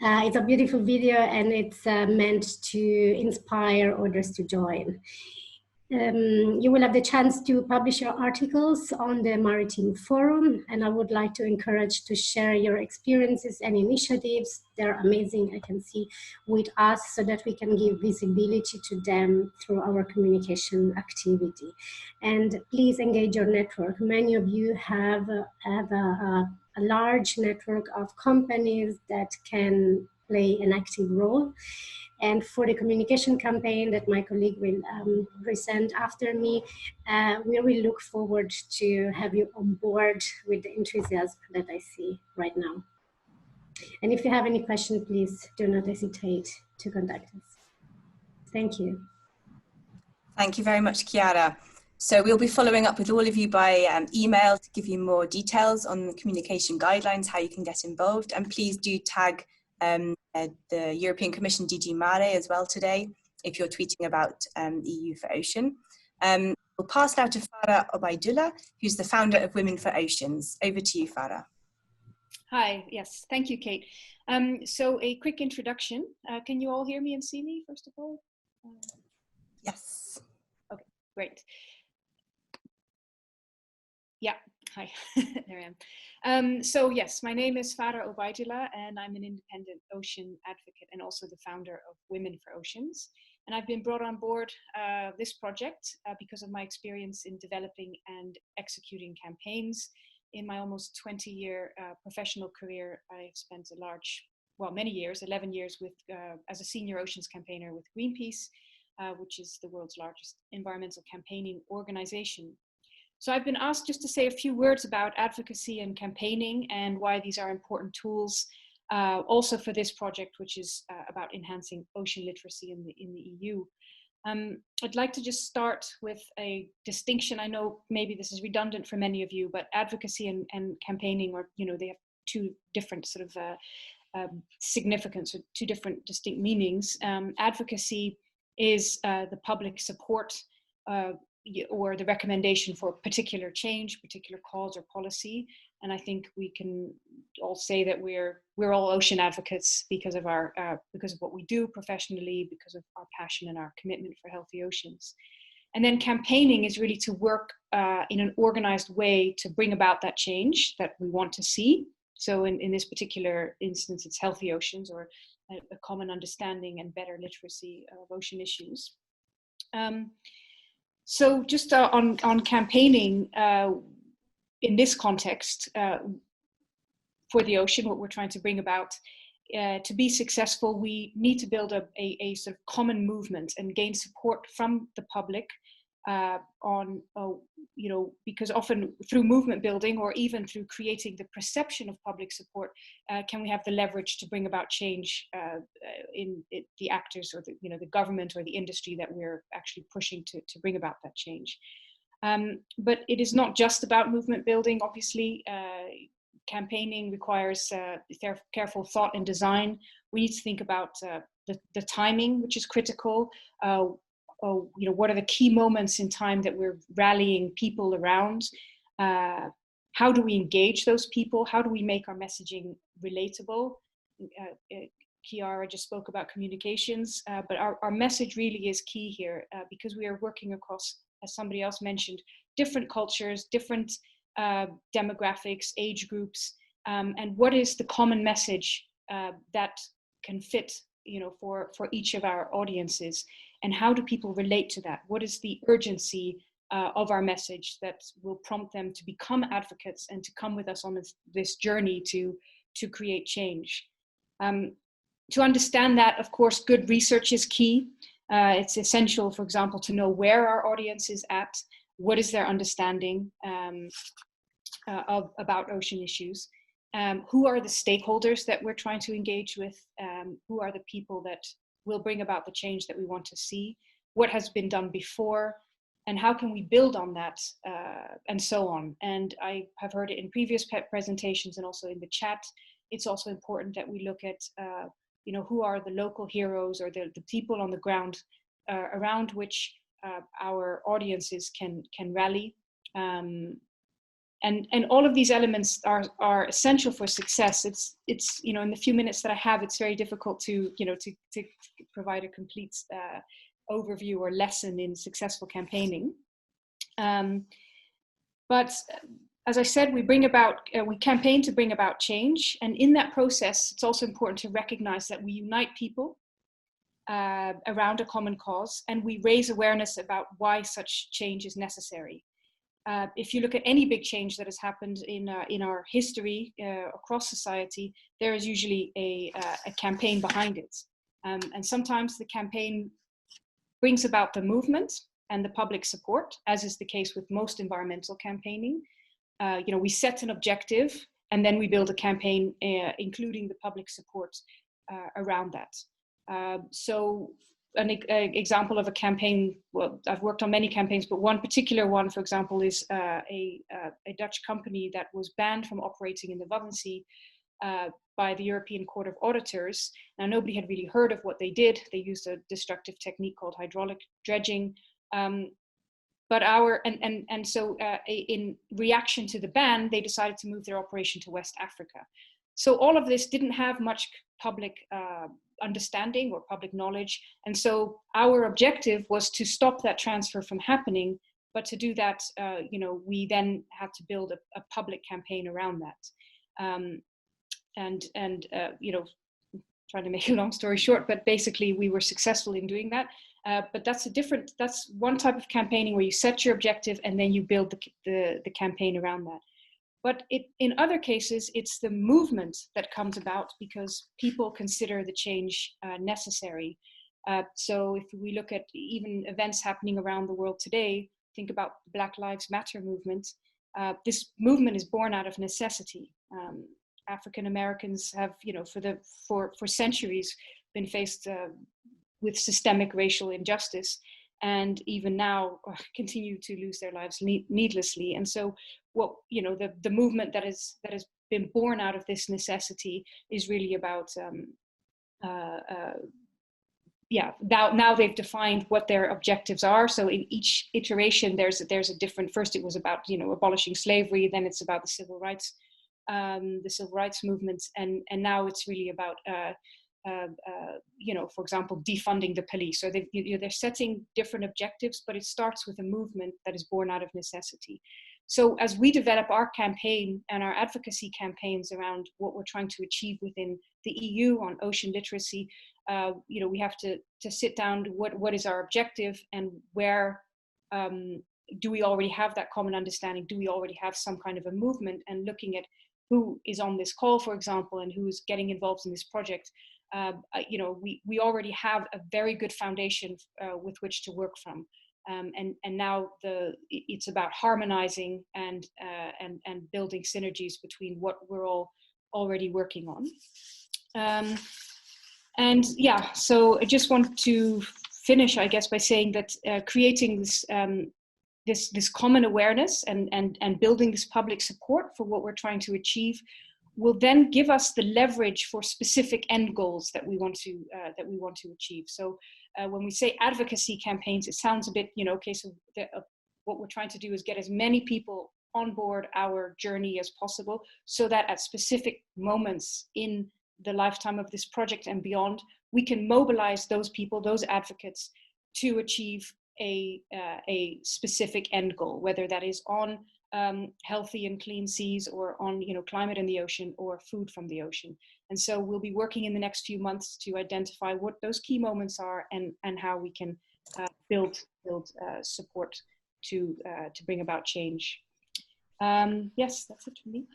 It's a beautiful video and it's meant to inspire others to join. You will have the chance to publish your articles on the Maritime Forum, and I would like to encourage to share your experiences and initiatives. They're amazing, I can see, with us, so that we can give visibility to them through our communication activity. And please engage your network. Many of you have a large network of companies that can play an active role. And for the communication campaign that my colleague will present after me, we will look forward to have you on board with the enthusiasm that I see right now. And if you have any questions, please do not hesitate to contact us. Thank you. Thank you very much, Chiara. So we'll be following up with all of you by email to give you more details on the communication guidelines, how you can get involved. And please do tag the European Commission DG Mare as well today, if you're tweeting about EU4Ocean. We'll pass now to Farah Obaidullah, who's the founder of Women for Oceans. Over to you, Farah. Hi, yes, thank you, Kate. So a quick introduction. Can you all hear me and see me, first of all? Yes. Okay, great. Yeah, hi, there I am. So yes, my name is Farah Obaidullah, and I'm an independent ocean advocate and also the founder of Women for Oceans. And I've been brought on board this project because of my experience in developing and executing campaigns. In my almost 20-year professional career, I've spent many years, 11 years as a senior oceans campaigner with Greenpeace, which is the world's largest environmental campaigning organization. So I've been asked just to say a few words about advocacy and campaigning and why these are important tools, also for this project, which is about enhancing ocean literacy in the EU. I'd like to just start with a distinction. I know maybe this is redundant for many of you, but advocacy and campaigning are, they have two different sort of significance, or two different distinct meanings. Advocacy is the public support or the recommendation for particular change, particular cause or policy. And I think we can all say that we're all ocean advocates because of what we do professionally, because of our passion and our commitment for healthy oceans. And then campaigning is really to work in an organized way to bring about that change that we want to see. So in this particular instance, it's healthy oceans, or a common understanding and better literacy of ocean issues. So just on campaigning, in this context, for the ocean, what we're trying to bring about, to be successful, we need to build a sort of common movement and gain support from the public because often through movement building, or even through creating the perception of public support, can we have the leverage to bring about change in the actors, or the government or the industry that we're actually pushing to bring about that change. But it is not just about movement building, obviously. Campaigning requires careful thought and design. We need to think about the timing, which is critical. What are the key moments in time that we're rallying people around? How do we engage those people? How do we make our messaging relatable? Kiara just spoke about communications, but our message really is key here, because we are working across, as somebody else mentioned, different cultures, different demographics, age groups, and what is the common message that can fit, for each of our audiences, and how do people relate to that? What is the urgency of our message that will prompt them to become advocates and to come with us on this journey to create change? To understand that, of course, good research is key. It's essential, for example, to know where our audience is at, what is their understanding about ocean issues, who are the stakeholders that we're trying to engage with, who are the people that will bring about the change that we want to see, what has been done before, and how can we build on that, and so on. And I have heard it in previous presentations and also in the chat. It's also important that we look at who are the local heroes, or the people on the ground around which our audiences can rally. And all of these elements are essential for success. It's in the few minutes that I have, it's very difficult to provide a complete overview or lesson in successful campaigning. But as I said, we campaign to bring about change, and in that process, it's also important to recognize that we unite people around a common cause, and we raise awareness about why such change is necessary. If you look at any big change that has happened in our history across society, there is usually a campaign behind it. And sometimes the campaign brings about the movement and the public support, as is the case with most environmental campaigning. We set an objective, and then we build a campaign, including the public support around that. So an example of a campaign, well, I've worked on many campaigns, but one particular one, for example, is a Dutch company that was banned from operating in the Wadden Sea by the European Court of Auditors. Now, nobody had really heard of what they did. They used a destructive technique called hydraulic dredging. But so in reaction to the ban, they decided to move their operation to West Africa. So all of this didn't have much public understanding or public knowledge. And so our objective was to stop that transfer from happening. But to do that, we then had to build a public campaign around that. Trying to make a long story short, but basically we were successful in doing that. But that's one type of campaigning where you set your objective and then you build the campaign around that. But in other cases, it's the movement that comes about because people consider the change necessary. So if we look at even events happening around the world today, think about the Black Lives Matter movement. This movement is born out of necessity. African Americans have, for centuries been faced with systemic racial injustice, and even now continue to lose their lives needlessly. And so, the movement that has been born out of this necessity is really about now they've defined what their objectives are. So in each iteration, there's a different. First, it was about abolishing slavery. Then it's about the civil rights movement, and now it's really about for example, defunding the police. So they're setting different objectives, but it starts with a movement that is born out of necessity. So as we develop our campaign and our advocacy campaigns around what we're trying to achieve within the EU on ocean literacy, we have to sit down to what is our objective, and where do we already have that common understanding? Do we already have some kind of a movement? And looking at who is on this call, for example, and who is getting involved in this project, we already have a very good foundation with which to work from. And now it's about harmonizing and building synergies between what we're all already working on. So I just want to finish, I guess, by saying that creating this common awareness and building this public support for what we're trying to achieve will then give us the leverage for specific end goals that we want to achieve. So when we say advocacy campaigns, it sounds a bit, what we're trying to do is get as many people on board our journey as possible, so that at specific moments in the lifetime of this project and beyond, we can mobilize those people, those advocates, to achieve a specific end goal, whether that is on healthy and clean seas, or on climate in the ocean, or food from the ocean. And so we'll be working in the next few months to identify what those key moments are, and how we can build support to bring about change. Yes, that's it for me.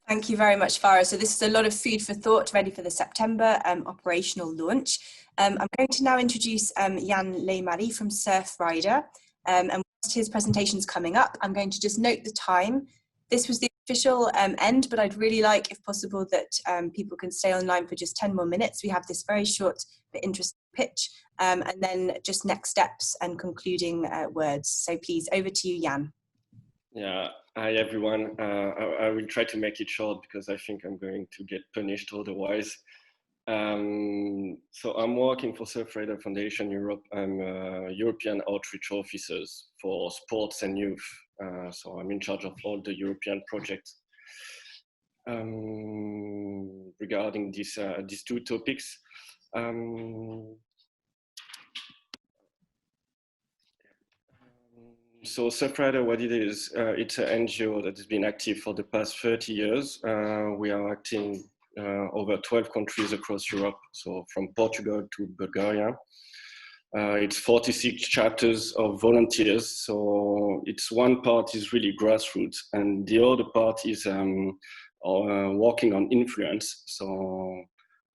Thank you very much, Farah. So this is a lot of food for thought, ready for the September operational launch. I'm going to now introduce Jan Leemarie from Surfrider. And whilst his presentation is coming up, I'm going to just note the time. This was the official end, but I'd really like, if possible, that people can stay online for just 10 more minutes. We have this very short but interesting pitch, and then just next steps and concluding words. So please, over to you, Jan. Yeah, hi everyone. I will try to make it short because I think I'm going to get punished otherwise. So I'm working for Surfrider Foundation Europe. I'm European outreach officers for sports and youth. So I'm in charge of all the European projects regarding these two topics. So Surfrider, what it is, it's an NGO that has been active for the past 30 years. We are acting over 12 countries across Europe, so from Portugal to Bulgaria. It's 46 chapters of volunteers, so it's one part is really grassroots, and the other part is working on influence. So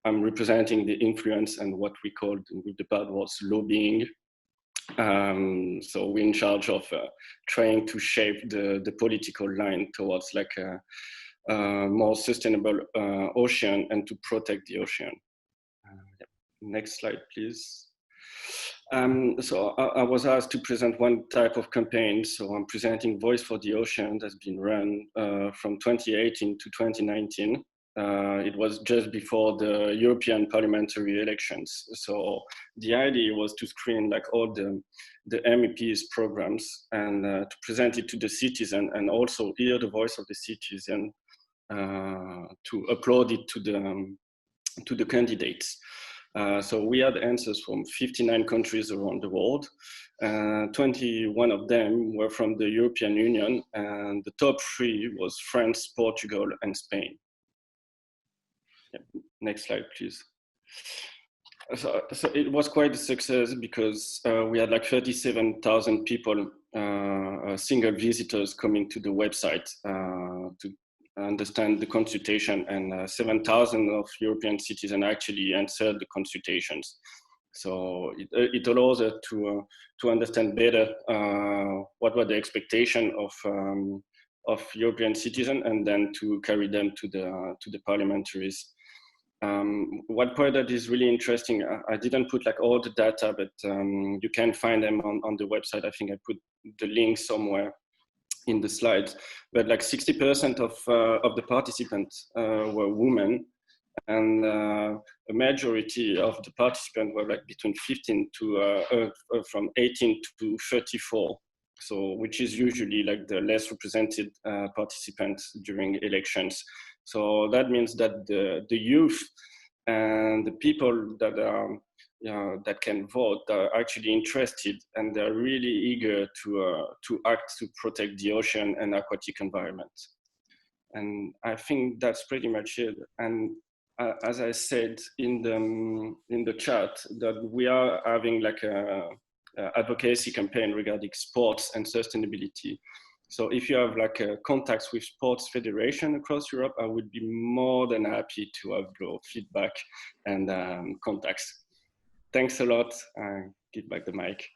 I'm representing the influence and what we call, with the bad words, lobbying. So we're in charge of trying to shape the political line towards like a more sustainable ocean and to protect the ocean. Yeah. Next slide, please. So I was asked to present one type of campaign. So I'm presenting Voice for the Ocean that's been run from 2018 to 2019. It was just before the European parliamentary elections. So the idea was to screen like all the MEPs programs and to present it to the citizen, and also hear the voice of the citizen to upload it to the candidates. So we had answers from 59 countries around the world. 21 of them were from the European Union, and the top 3 was France, Portugal, and Spain. Yep. Next slide, please. So it was quite a success because we had like 37,000 people, single visitors coming to the website to understand the consultation, and 7,000 of European citizens actually answered the consultations. So it allows us to understand better what were the expectations of European citizens, and then to carry them to the parliamentaries. One point that is really interesting, I didn't put like all the data, but you can find them on the website. I think I put the link somewhere in the slides, but like 60% of the participants were women, and a majority of the participants were like between 15 to from 18 to 34. So, which is usually like the less represented participants during elections. So that means that the youth and the people that are that can vote are actually interested, and they're really eager to act to protect the ocean and aquatic environment. And I think that's pretty much it. And as I said in the chat, that we are having like a advocacy campaign regarding sports and sustainability. So if you have like contacts with sports federation across Europe, I would be more than happy to have your feedback and contacts. Thanks a lot. Give back the mic.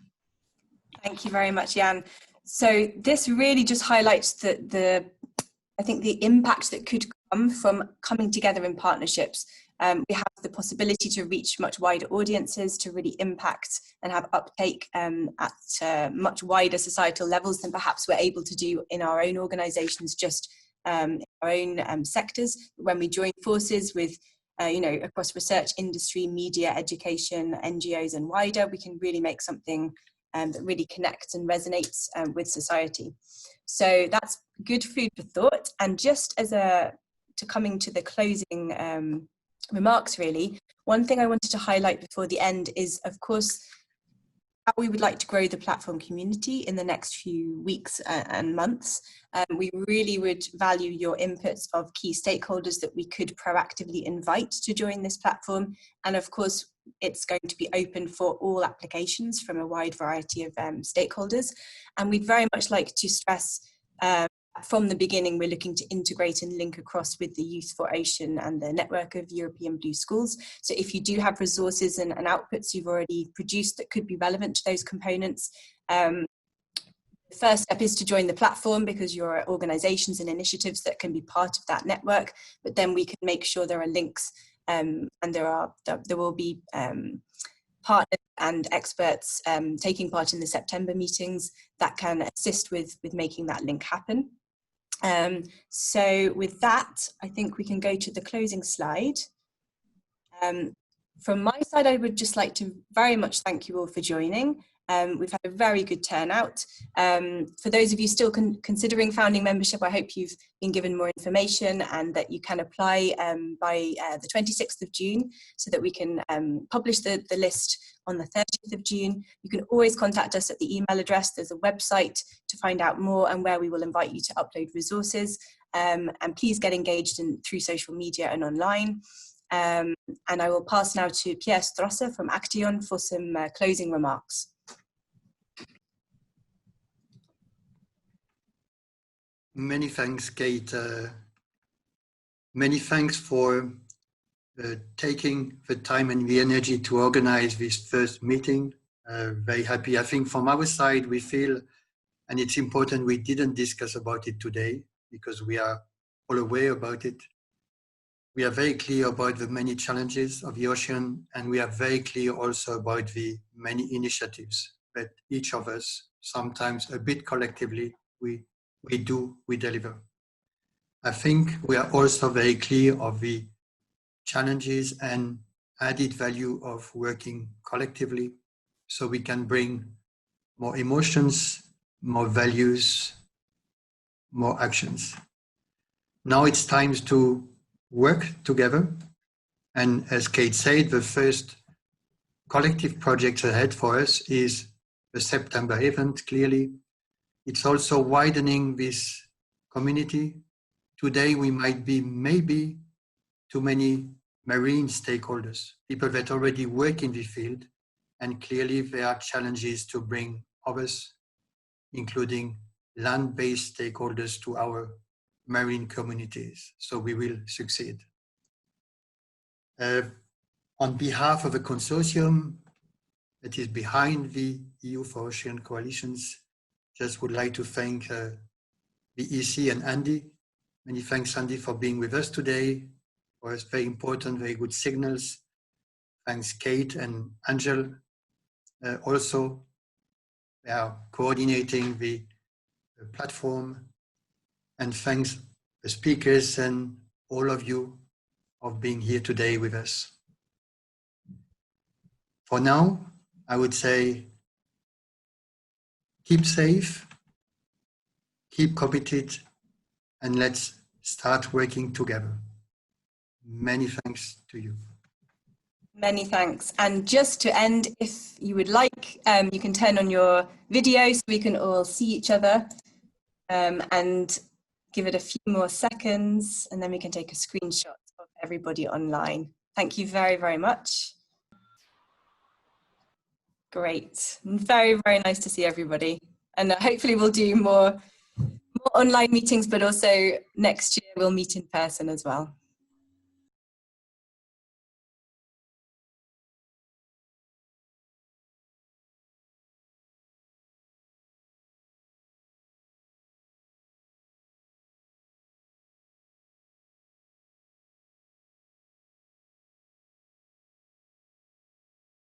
Thank you very much, Jan. So this really just highlights I think the impact that could come from coming together in partnerships. We have the possibility to reach much wider audiences, to really impact and have uptake at much wider societal levels than perhaps we're able to do in our own organisations, just in our own sectors. When we join forces with, across research, industry, media, education, NGOs and wider, we can really make something that really connects and resonates with society. So that's good food for thought. And just as coming to the closing remarks, really, one thing I wanted to highlight before the end is, of course, how we would like to grow the platform community in the next few weeks and months. We really would value your inputs of key stakeholders that we could proactively invite to join this platform. And of course, it's going to be open for all applications from a wide variety of stakeholders. And we'd very much like to stress from the beginning, we're looking to integrate and link across with the Youth4Ocean and the network of European Blue Schools. So if you do have resources and outputs you've already produced that could be relevant to those components, the first step is to join the platform, because you're organisations and initiatives that can be part of that network. But then we can make sure there are links, and there will be partners and experts taking part in the September meetings that can assist with making that link happen. So with that, I think we can go to the closing slide. From my side, I would just like to very much thank you all for joining. We've had a very good turnout. For those of you still considering founding membership, I hope you've been given more information and that you can apply by the 26th of June so that we can publish the list on the 30th of June. You can always contact us at the email address. There's a website to find out more and where we will invite you to upload resources. And please get engaged through social media and online. And I will pass now to Pierre Strasser from Action for some closing remarks. Many thanks, Kate. Many thanks for taking the time and the energy to organize this first meeting. Very happy. I think from our side, we feel, and it's important we didn't discuss about it today because we are all aware about it. We are very clear about the many challenges of the ocean, and we are very clear also about the many initiatives that each of us, sometimes a bit collectively, we deliver. I think we are also very clear of the challenges and added value of working collectively so we can bring more emotions, more values, more actions. Now it's time to work together. And as Kate said, the first collective project ahead for us is the September event, clearly. It's also widening this community. Today we might be maybe too many marine stakeholders, people that already work in the field, and clearly there are challenges to bring others, including land-based stakeholders, to our marine communities, so we will succeed. On behalf of the consortium that is behind the EU4Ocean Coalitions, just would like to thank the EC and Andy. Many thanks, Andy, for being with us today, for us very important, very good signals. Thanks, Kate and Angel. Also, they are coordinating the platform. And thanks the speakers and all of you of being here today with us. For now, I would say, keep safe, keep committed, and let's start working together. Many thanks to you. Many thanks. And just to end, if you would like, you can turn on your video so we can all see each other, and give it a few more seconds, and then we can take a screenshot of everybody online. Thank you very, very much. Great. Very, very nice to see everybody. And hopefully we'll do more online meetings, but also next year we'll meet in person as well.